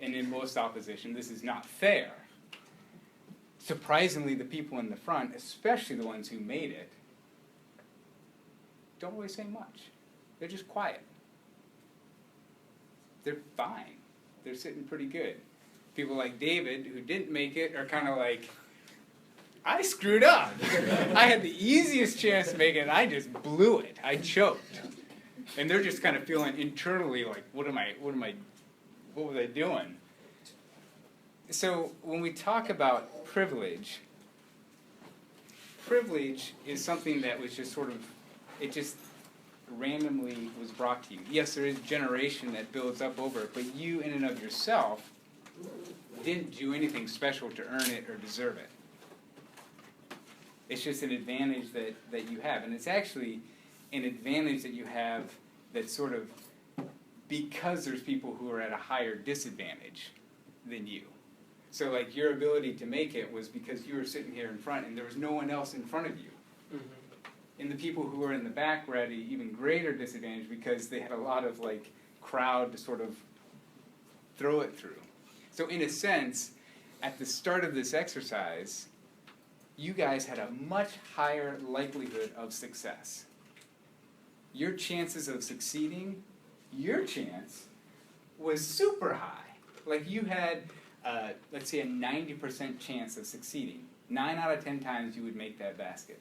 and in most opposition, this is not fair. Surprisingly, the people in the front, especially the ones who made it, don't really say much. They're just quiet. They're fine. They're sitting pretty good. people like David, who didn't make it, are kind of like, I screwed up. I had the easiest chance to make it, and I just blew it. I choked. And they're just kind of feeling internally like, what was I doing? So when we talk about privilege is something that was just sort of, it just randomly was brought to you. Yes, there is generation that builds up over it, but you in and of yourself didn't do anything special to earn it or deserve it. It's just an advantage that you have. And it's actually an advantage that you have that's sort of because there's people who are at a higher disadvantage than you. So like your ability to make it was because you were sitting here in front and there was no one else in front of you. Mm-hmm. And the people who were in the back were at an even greater disadvantage because they had a lot of like crowd to sort of throw it through. So in a sense, at the start of this exercise, you guys had a much higher likelihood of success. Your chances of succeeding, your chance, was super high. Like you had, let's say, a 90% chance of succeeding. 9 out of 10 times you would make that basket.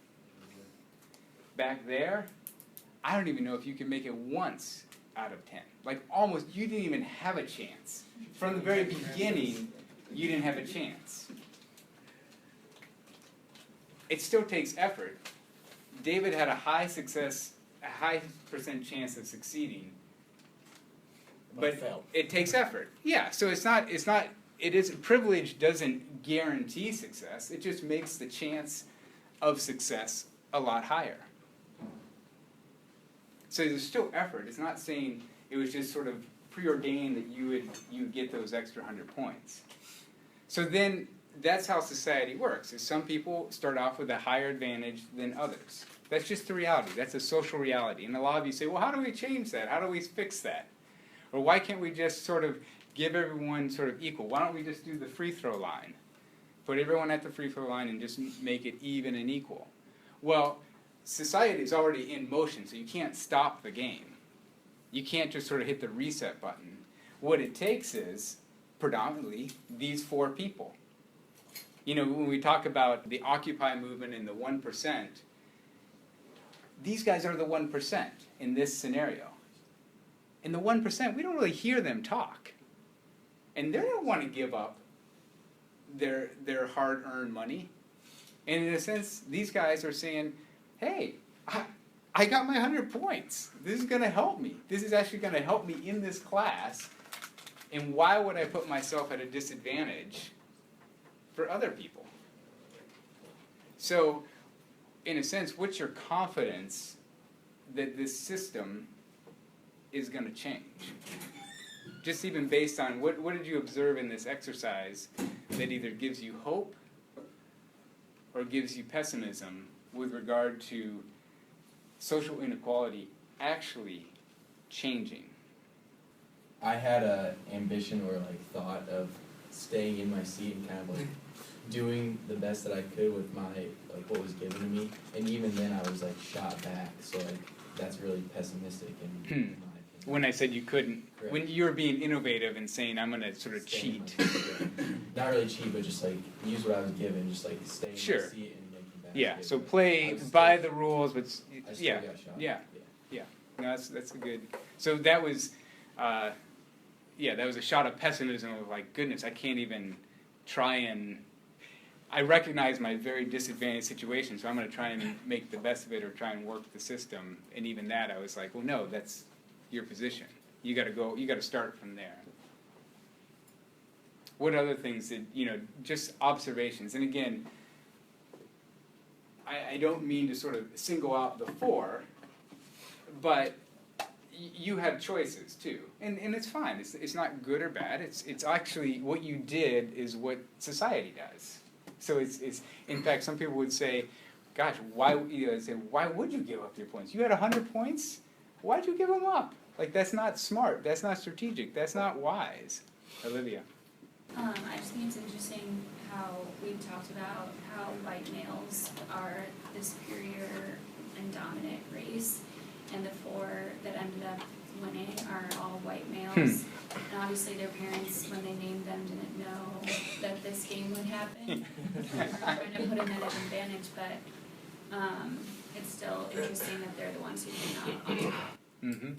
Back there, I don't even know if you could make it once out of 10. Like almost, you didn't even have a chance. From the very beginning, you didn't have a chance. It still takes effort. David had a high percent chance of succeeding, but it takes effort. Yeah, so privilege doesn't guarantee success. It just makes the chance of success a lot higher. So there's still effort. It's not saying it was just sort of preordained that you would get those extra 100 points. So then that's how society works, is some people start off with a higher advantage than others. That's just the reality. That's a social reality. And a lot of you say, well, how do we change that? How do we fix that? Or why can't we just sort of give everyone sort of equal? Why don't we just do the free throw line? Put everyone at the free throw line and just make it even and equal. Well, society is already in motion, so you can't stop the game. You can't just sort of hit the reset button. What it takes is, predominantly, these 4 people. You know, when we talk about the Occupy movement and the 1%, these guys are the 1% in this scenario. And the 1%, we don't really hear them talk. And they don't want to give up their hard-earned money. And in a sense, these guys are saying, hey, I got my 100 points. This is going to help me. This is actually going to help me in this class. And why would I put myself at a disadvantage for other people? So, in a sense, what's your confidence that this system is going to change? Just even based on what did you observe in this exercise that either gives you hope or gives you pessimism with regard to social inequality actually changing? I had a ambition or like thought of staying in my seat and kind of like doing the best that I could with my like what was given to me, and even then I was like shot back. So like that's really pessimistic. And when I said you couldn't, correct. When you were being innovative and saying I'm going to sort of cheat. Not really cheat, but just like use what I was given, just like stay in my seat and make the best. Yeah. So play by the rules, but yeah, got shot. Yeah. No, that's a good. So that was, that was a shot of pessimism of like, goodness, I can't even try and. I recognize my very disadvantaged situation, so I'm going to try and make the best of it or try and work the system. And even that, I was like, well, no, that's your position. You got to go. You got to start from there. What other things did just observations? And again, I don't mean to sort of single out the 4, but you have choices too, and it's fine. It's not good or bad. It's actually what you did is what society does. So it's in fact, some people would say, gosh, why would you give up your points? You had 100 points. Why'd you give them up? Like, that's not smart. That's not strategic. That's not wise. Olivia. I just think it's interesting how we've talked about how white males are the superior and dominant race, and the 4 that ended up winning are all white males. And obviously their parents, when they named them, didn't know that this game would happen. We're trying to put them at an advantage, but it's still interesting that they're the ones who do not. Mm-hmm.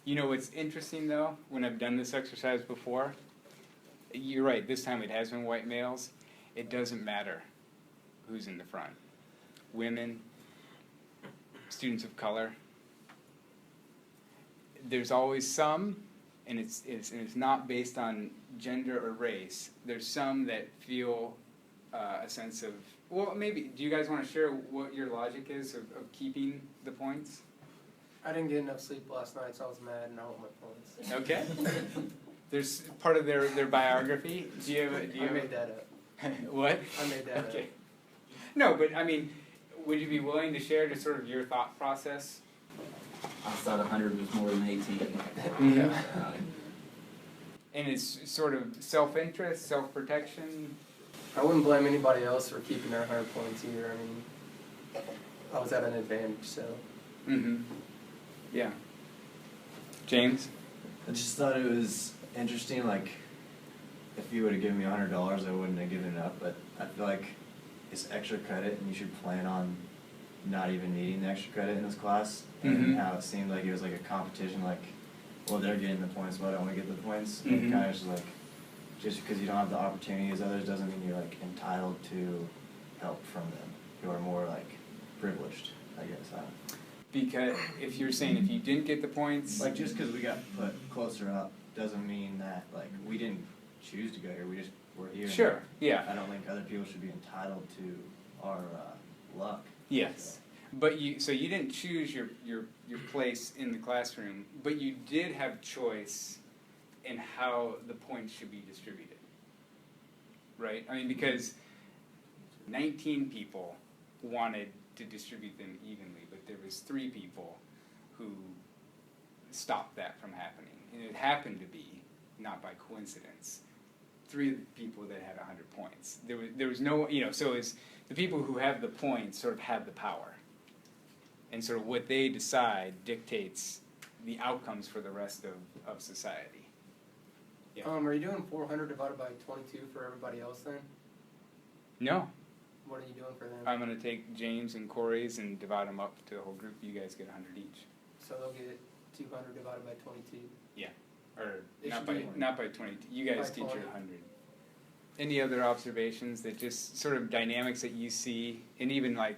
You know what's interesting though, when I've done this exercise before, you're right, this time it has been white males. It doesn't matter who's in the front. Women, students of color. There's always some, and it's not based on gender or race. There's some that feel a sense of, well, maybe, do you guys want to share what your logic is of keeping the points? I didn't get enough sleep last night, so I was mad and I want my points. Okay. There's part of their biography. Do you have I made that up. What? I made that Okay. up. No, but I mean, would you be willing to share just sort of your thought process? I thought 100 was more than 18. Yeah. And it's sort of self-interest, self-protection? I wouldn't blame anybody else for keeping their 100 points either. I mean, I was at an advantage, so. Mm-hmm. Yeah. James? I just thought it was interesting, like, if you would have given me $100, I wouldn't have given it up, but I feel like it's extra credit and you should plan on not even needing the extra credit in this class. And how it seemed like it was like a competition, like, well, they're getting the points, why don't we get the points? And kind of just like, just because you don't have the opportunity as others doesn't mean you're like entitled to help from them. You are more like privileged, I guess. Because if you're saying if you didn't get the points, like just because we got put closer up doesn't mean that like we didn't choose to go here. We just were here. Sure. Yeah. I don't think other people should be entitled to our luck. Yes. But you didn't choose your place in the classroom, but you did have choice in how the points should be distributed. Right? I mean, because 19 people wanted to distribute them evenly, but there was 3 people who stopped that from happening. And it happened to be, not by coincidence, 3 of the people that had 100 points. There was no, so it's the people who have the points sort of have the power. And sort of what they decide dictates the outcomes for the rest of society. Yeah. Are you doing 400 divided by 22 for everybody else then? No. What are you doing for them? I'm going to take James and Corey's and divide them up to the whole group. You guys get 100 each. So they'll get 200 divided by 22. Yeah. Or It not should by 22. You guys by teach 20. 100. Any other observations that just sort of dynamics that you see, and even like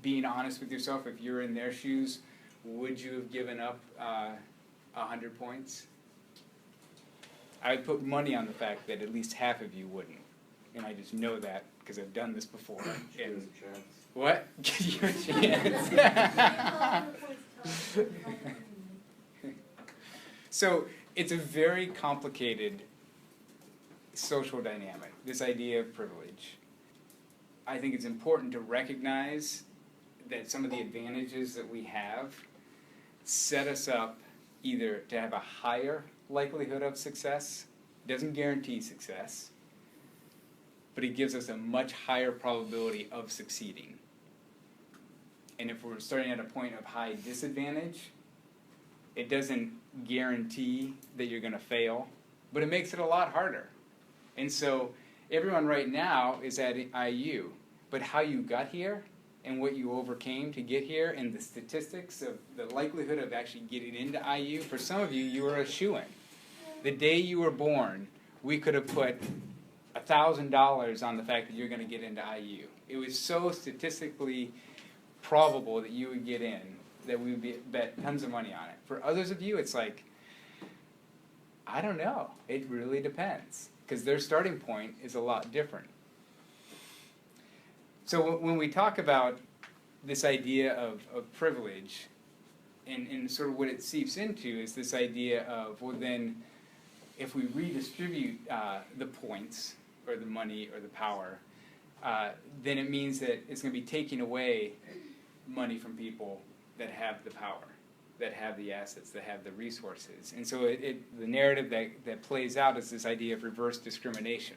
being honest with yourself, if you're in their shoes, would you have given up 100 points? I would put money on the fact that at least half of you wouldn't. And I just know that because I've done this before. And what? Give you a chance. So it's a very complicated social dynamic, this idea of privilege. I think it's important to recognize that some of the advantages that we have set us up either to have a higher likelihood of success, doesn't guarantee success, but it gives us a much higher probability of succeeding. And if we're starting at a point of high disadvantage, it doesn't guarantee that you're going to fail, but it makes it a lot harder. And so everyone right now is at IU, but how you got here and what you overcame to get here and the statistics of the likelihood of actually getting into IU, for some of you, you were a shoo-in. The day you were born, we could have put $1,000 on the fact that you're going to get into IU. It was so statistically probable that you would get in that we would bet tons of money on it. For others of you, it's like, I don't know. It really depends, because their starting point is a lot different. So when we talk about this idea of privilege, and sort of what it seeps into is this idea of, well then, if we redistribute the points, or the money, or the power, then it means that it's going to be taking away money from people that have the power, that have the assets, that have the resources. And so the narrative that plays out is this idea of reverse discrimination.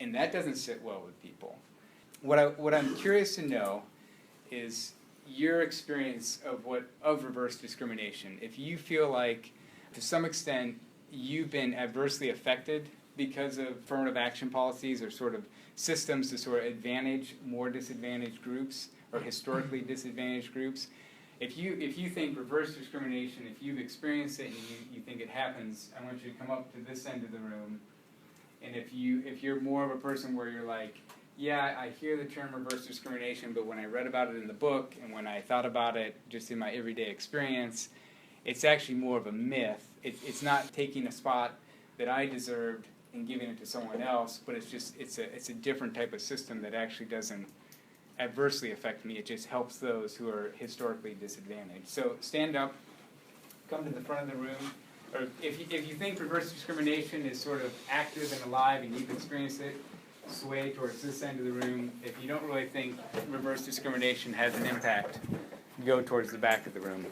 And that doesn't sit well with people. What I'm curious to know is, your experience of reverse discrimination. If you feel like, to some extent, you've been adversely affected because of affirmative action policies or sort of systems to sort of advantage more disadvantaged groups or historically disadvantaged groups. If you think reverse discrimination, if you've experienced it and you think it happens, I want you to come up to this end of the room. And if you're more of a person where you're like, yeah, I hear the term reverse discrimination, but when I read about it in the book and when I thought about it just in my everyday experience, it's actually more of a myth. It's not taking a spot that I deserved and giving it to someone else, but it's a different type of system that actually doesn't adversely affect me. It just helps those who are historically disadvantaged. So stand up, come to the front of the room, or if you think reverse discrimination is sort of active and alive and you've experienced it, sway towards this end of the room. If you don't really think reverse discrimination has an impact, go towards the back of the room.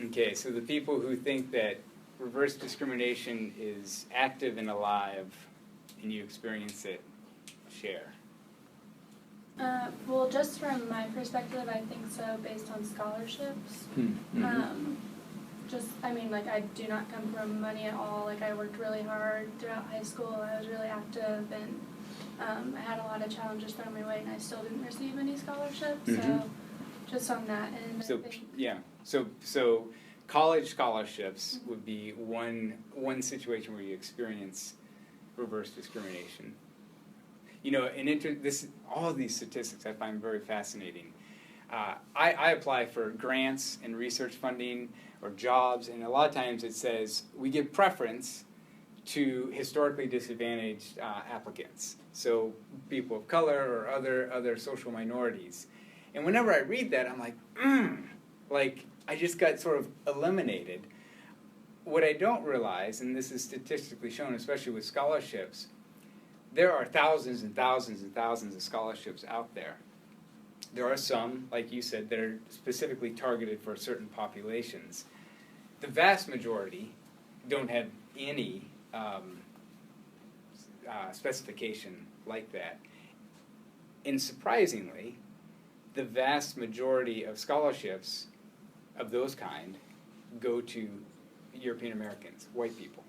Okay, so the people who think that reverse discrimination is active and alive and you experience it, share. Well, just from my perspective, I think so based on scholarships. Mm-hmm. I do not come from money at all. Like, I worked really hard throughout high school. I was really active, and I had a lot of challenges thrown my way, and I still didn't receive any scholarships. Mm-hmm. So, just on that end, So I think. yeah, so college scholarships would be one situation where you experience reverse discrimination. You know, all of these statistics I find very fascinating. I apply for grants and research funding or jobs, and a lot of times it says we give preference to historically disadvantaged applicants, so people of color or other social minorities. And whenever I read that, I'm like, like I just got sort of eliminated. What I don't realize, and this is statistically shown, especially with scholarships, there are thousands and thousands and thousands of scholarships out there. There are some, like you said, that are specifically targeted for certain populations. The vast majority don't have any specification like that. And surprisingly, the vast majority of scholarships of those kind go to European Americans, white people.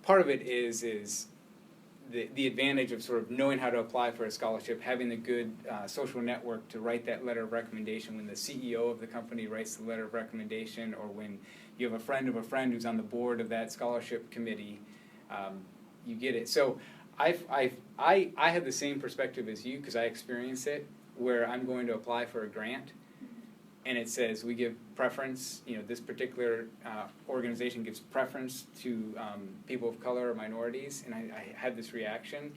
Part of it is the advantage of sort of knowing how to apply for a scholarship, having a good social network to write that letter of recommendation when the CEO of the company writes the letter of recommendation, or when you have a friend of a friend who's on the board of that scholarship committee, you get it. So I have the same perspective as you because I experienced it, where I'm going to apply for a grant, and it says we give preference, this particular organization gives preference to people of color or minorities, and I had this reaction.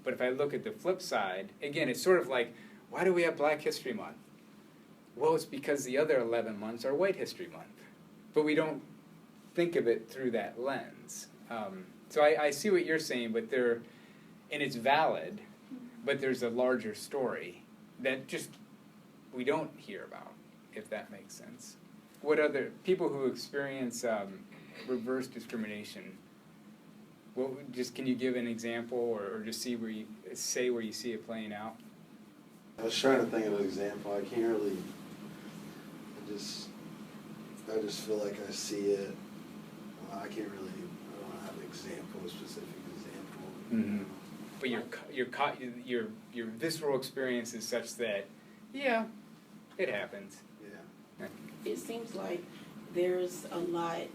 But if I look at the flip side, again, it's sort of like, why do we have Black History Month? Well, it's because the other 11 months are White History Month. But we don't think of it through that lens. So I see what you're saying, but and it's valid, but there's a larger story that just we don't hear about, if that makes sense. What other people who experience reverse discrimination? Can you give an example, or just say where you see it playing out? I was trying to think of an example. I can't really. I just feel like I see it. I can't really. I don't have an example, a specific example. Mm-hmm. But your visceral experience is such that, yeah, it happens. Yeah. It seems like there's a lot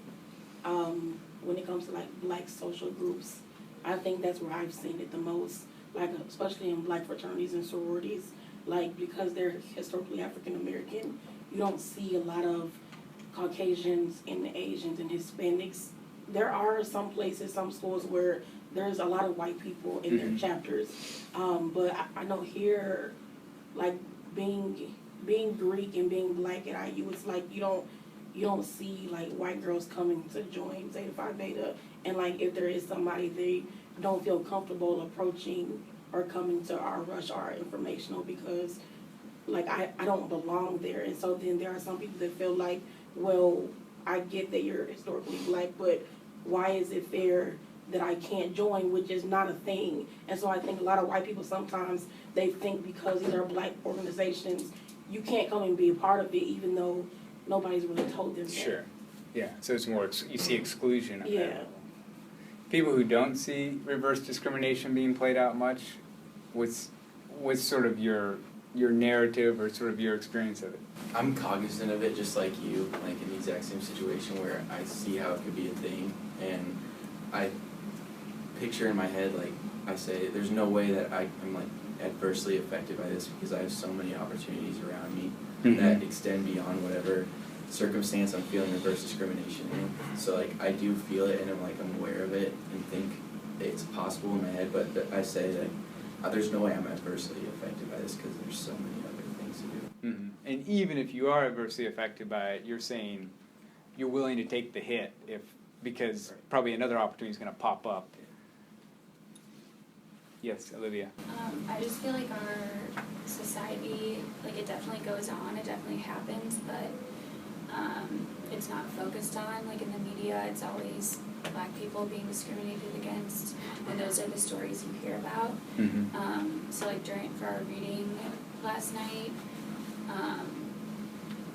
when it comes to like Black social groups. I think that's where I've seen it the most, like especially in Black fraternities and sororities. Like, because they're historically African American, you don't see a lot of Caucasians and Asians and Hispanics. There are some places, some schools where there's a lot of white people in their chapters, but I know here, like being Greek and being Black at IU, it's like you don't see like white girls coming to join Zeta Phi Beta, and like if there is somebody, they don't feel comfortable approaching or coming to our rush, our informational, because like I don't belong there. And so then there are some people that feel like, well, I get that you're historically Black, but why is it fair that I can't join, which is not a thing. And so I think a lot of white people sometimes, they think because these are Black organizations, you can't come and be a part of it even though nobody's really told them that. Sure. Yeah. So it's more you see exclusion of that Yeah. level. People who don't see reverse discrimination being played out much, what's sort of your narrative or sort of your experience of it? I'm cognizant of it just like you, like in the exact same situation where I see how it could be a thing, and I picture in my head, like I say, there's no way that I'm like adversely affected by this because I have so many opportunities around me that extend beyond whatever circumstance I'm feeling reverse discrimination in. So like I do feel it and I'm aware of it and think it's possible in my head, but I say that there's no way I'm adversely affected by this because there's so many other things to do. Mm-hmm. And even if you are adversely affected by it, you're saying you're willing to take the hit because probably another opportunity is going to pop up. Yes, Olivia. I just feel like our society, like it definitely goes on, it definitely happens, but it's not focused on. Like in the media, it's always Black people being discriminated against, and those are the stories you hear about. So like for our reading last night,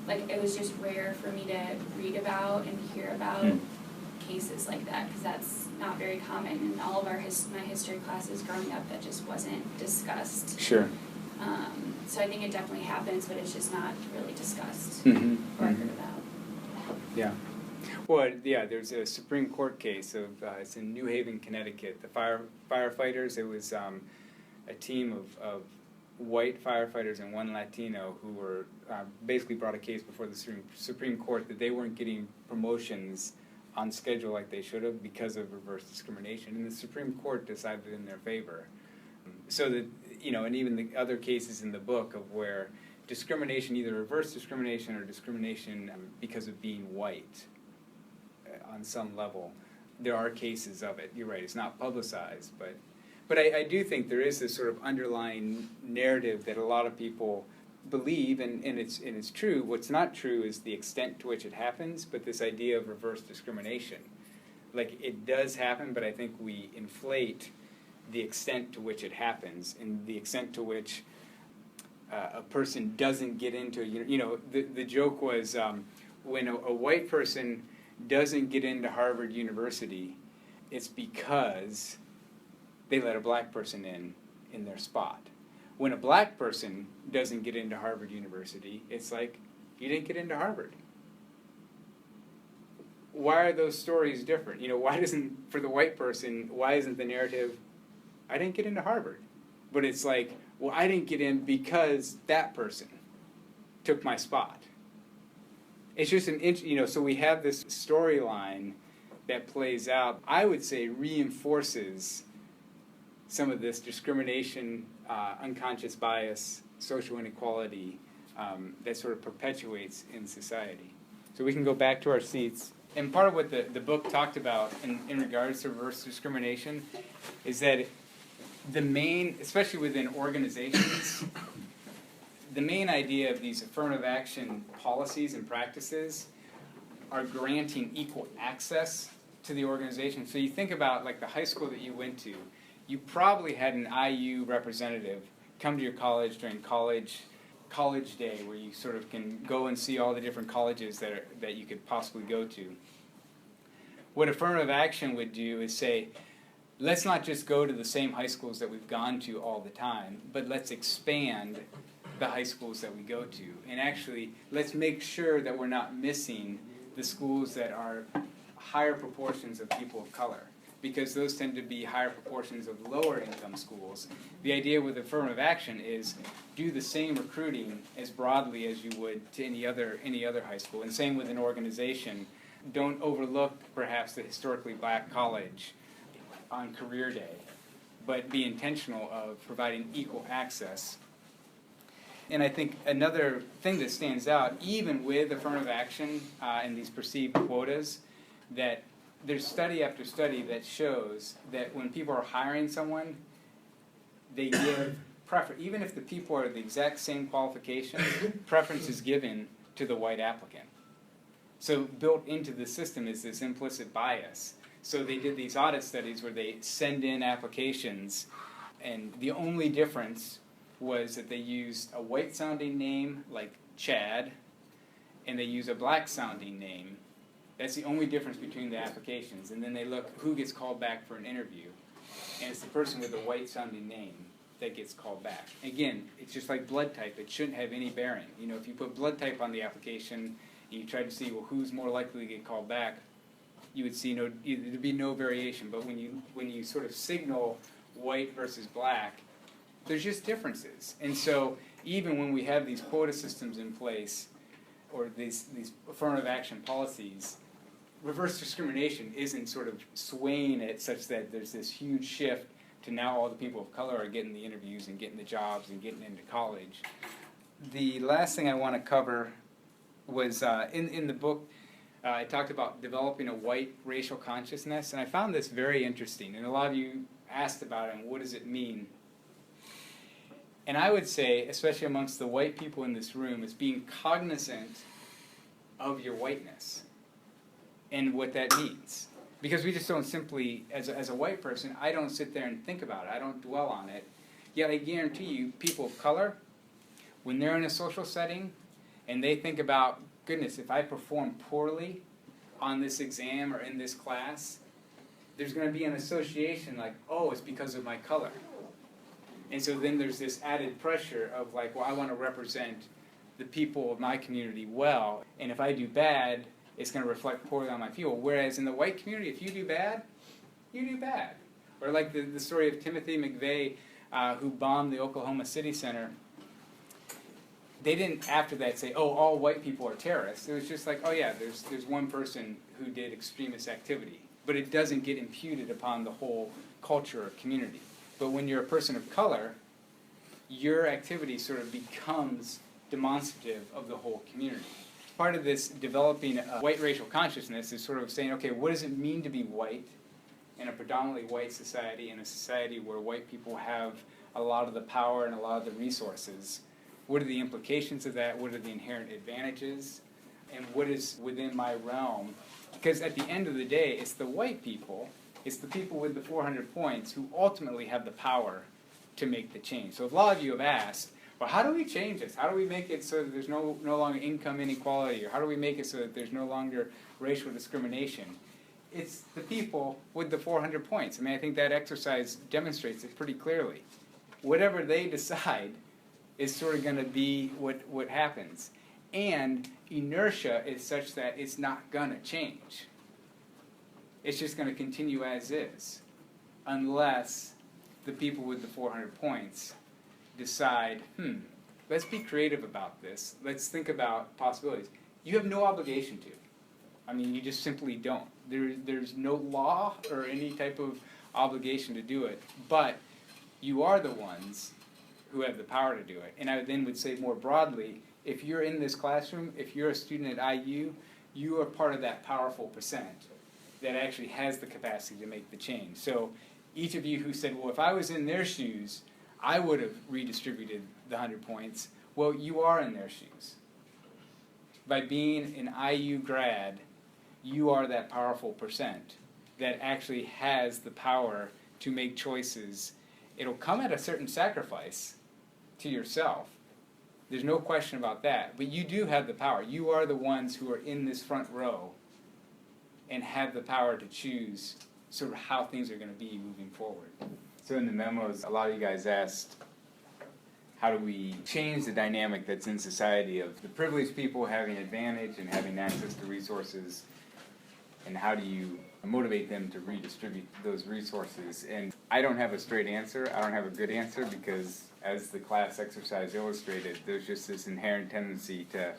like it was just rare for me to read about and hear about cases like that, because that's not very common in all of our my history classes growing up. That just wasn't discussed. Sure. So I think it definitely happens, but it's just not really discussed or heard about. Yeah. Well, yeah, there's a Supreme Court case of, it's in New Haven, Connecticut. The firefighters, it was a team of white firefighters and one Latino who were basically brought a case before the Supreme Court that they weren't getting promotions on schedule like they should have because of reverse discrimination. And the Supreme Court decided in their favor. So that, and even the other cases in the book of where discrimination, either reverse discrimination or discrimination because of being white on some level, there are cases of it. You're right, it's not publicized, but I do think there is this sort of underlying narrative that a lot of people believe, and it's true. What's not true is the extent to which it happens, but this idea of reverse discrimination. Like, it does happen, but I think we inflate the extent to which it happens and the extent to which a person doesn't get into, the joke was when a white person doesn't get into Harvard University, it's because they let a black person in their spot. When a black person doesn't get into Harvard University, it's like, you didn't get into Harvard. Why are those stories different? For the white person, why isn't the narrative, I didn't get into Harvard? But it's like, well, I didn't get in because that person took my spot. It's just so we have this storyline that plays out, I would say reinforces some of this discrimination, unconscious bias, social inequality that sort of perpetuates in society. So we can go back to our seats. And part of what the book talked about in regards to reverse discrimination is that the main, especially within organizations, the main idea of these affirmative action policies and practices are granting equal access to the organization. So you think about like the high school that you went to, you probably had an IU representative come to your college during college day, where you sort of can go and see all the different colleges that you could possibly go to. What affirmative action would do is say, let's not just go to the same high schools that we've gone to all the time, but let's expand the high schools that we go to. And actually, let's make sure that we're not missing the schools that are higher proportions of people of color, because those tend to be higher proportions of lower income schools. The idea with affirmative action is do the same recruiting as broadly as you would to any other high school. And same with an organization. Don't overlook perhaps the historically black college on career day, but be intentional of providing equal access. And I think another thing that stands out, even with affirmative action and these perceived quotas, that there's study after study that shows that when people are hiring someone, they give preference, even if the people are the exact same qualifications, preference is given to the white applicant. So built into the system is this implicit bias. So they did these audit studies where they send in applications, and the only difference was that they used a white-sounding name like Chad, and they use a black-sounding name. That's the only difference between the applications. And then they look who gets called back for an interview, and it's the person with the white-sounding name that gets called back. Again, it's just like blood type. It shouldn't have any bearing. You know, if you put blood type on the application and you try to see, well, who's more likely to get called back, you would see there'd be no variation. But when you sort of signal white versus black, there's just differences. And so even when we have these quota systems in place, or these affirmative action policies, reverse discrimination isn't sort of swaying it such that there's this huge shift to now all the people of color are getting the interviews and getting the jobs and getting into college. The last thing I want to cover was in the book, I talked about developing a white racial consciousness, and I found this very interesting. And a lot of you asked about it, and what does it mean? And I would say, especially amongst the white people in this room, is being cognizant of your whiteness and what that means. Because we just don't simply, as a white person, I don't sit there and think about it. I don't dwell on it. Yet I guarantee you, people of color, when they're in a social setting and they think about, goodness, if I perform poorly on this exam or in this class, there's going to be an association like, oh, it's because of my color. And so then there's this added pressure of like, well, I want to represent the people of my community well, and if I do bad, it's going to reflect poorly on my people. Whereas in the white community, if you do bad, you do bad. Or like the story of Timothy McVeigh, who bombed the Oklahoma City Center. They didn't after that say, oh, all white people are terrorists. It was just like, oh yeah, there's one person who did extremist activity. But it doesn't get imputed upon the whole culture or community. But when you're a person of color, your activity sort of becomes demonstrative of the whole community. Part of this developing a white racial consciousness is sort of saying, okay, what does it mean to be white in a predominantly white society, in a society where white people have a lot of the power and a lot of the resources? What are the implications of that? What are the inherent advantages? And what is within my realm? Because at the end of the day, it's the white people, it's the people with the 400 points who ultimately have the power to make the change. So a lot of you have asked, well, how do we change this? How do we make it so that there's no longer income inequality? Or how do we make it so that there's no longer racial discrimination? It's the people with the 400 points. I mean, I think that exercise demonstrates it pretty clearly. Whatever they decide is sort of going to be what happens. And inertia is such that it's not going to change. It's just going to continue as is, unless the people with the 400 points decide, let's be creative about this. Let's think about possibilities. You have no obligation to. I mean, you just simply don't. There's no law or any type of obligation to do it, but you are the ones who have the power to do it. And I then would say more broadly, if you're in this classroom, if you're a student at IU, you are part of that powerful percent that actually has the capacity to make the change. So each of you who said, well, if I was in their shoes, I would have redistributed the 100 points. Well, you are in their shoes. By being an IU grad, you are that powerful percent that actually has the power to make choices. It'll come at a certain sacrifice to yourself. There's no question about that. But you do have the power. You are the ones who are in this front row and have the power to choose sort of how things are going to be moving forward. So in the memos, a lot of you guys asked, how do we change the dynamic that's in society of the privileged people having advantage and having access to resources, and how do you motivate them to redistribute those resources? And I don't have a straight answer. I don't have a good answer because, as the class exercise illustrated, there's just this inherent tendency to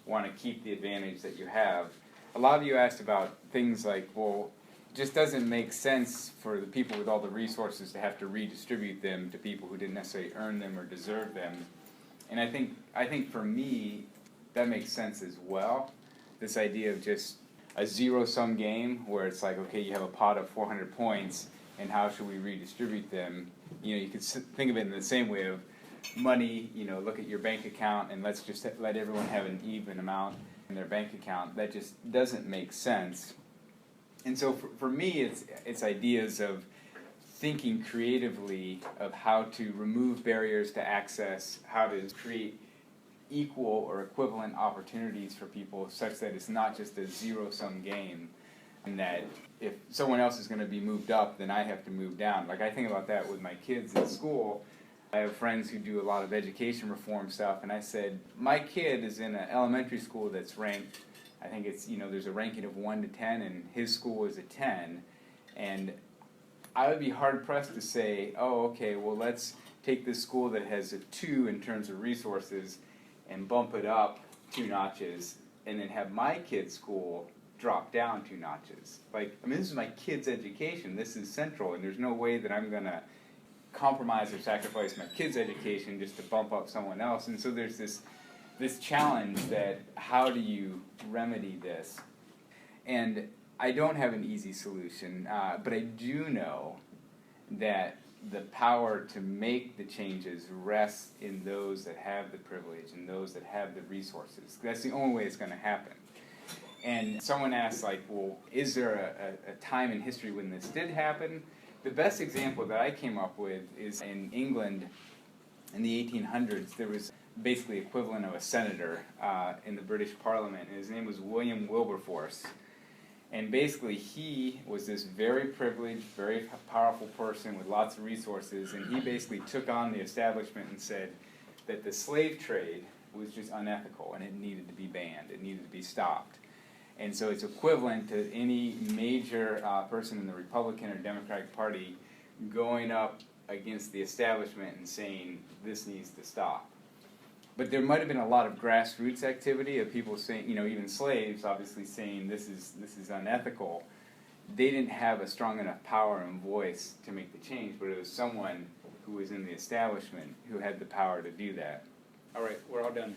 want to keep the advantage that you have. A lot of you asked about things like, well, it just doesn't make sense for the people with all the resources to have to redistribute them to people who didn't necessarily earn them or deserve them. And I think for me, that makes sense as well. This idea of just a zero-sum game where it's like, okay, you have a pot of 400 points, and how should we redistribute them? You know, you could think of it in the same way of money. You know, look at your bank account and let's just let everyone have an even amount in their bank account. That just doesn't make sense. And so for me, it's ideas of thinking creatively of how to remove barriers to access, how to create equal or equivalent opportunities for people such that it's not just a zero-sum game, and that if someone else is going to be moved up, then I have to move down. Like, I think about that with my kids in school. I have friends who do a lot of education reform stuff, and I said, my kid is in an elementary school that's ranked, I think it's, there's a ranking of 1 to 10, and his school is a 10, and I would be hard-pressed to say, oh, okay, well, let's take this school that has a 2 in terms of resources and bump it up 2 notches, and then have my kid's school drop down 2 notches. Like, I mean, this is my kid's education. This is central, and there's no way that I'm going to compromise or sacrifice my kid's education just to bump up someone else. And so there's this challenge that how do you remedy this? And I don't have an easy solution, but I do know that the power to make the changes rests in those that have the privilege and those that have the resources. That's the only way it's going to happen. And someone asked, like, well, is there a time in history when this did happen? The best example that I came up with is in England in the 1800s. There was basically equivalent of a senator in the British Parliament, and his name was William Wilberforce. And basically he was this very privileged, very powerful person with lots of resources, and he basically took on the establishment and said that the slave trade was just unethical and it needed to be banned, it needed to be stopped. And so it's equivalent to any major person in the Republican or Democratic Party going up against the establishment and saying this needs to stop. But there might have been a lot of grassroots activity of people saying, even slaves obviously saying this is unethical. They didn't have a strong enough power and voice to make the change, but it was someone who was in the establishment who had the power to do that. All right, we're all done.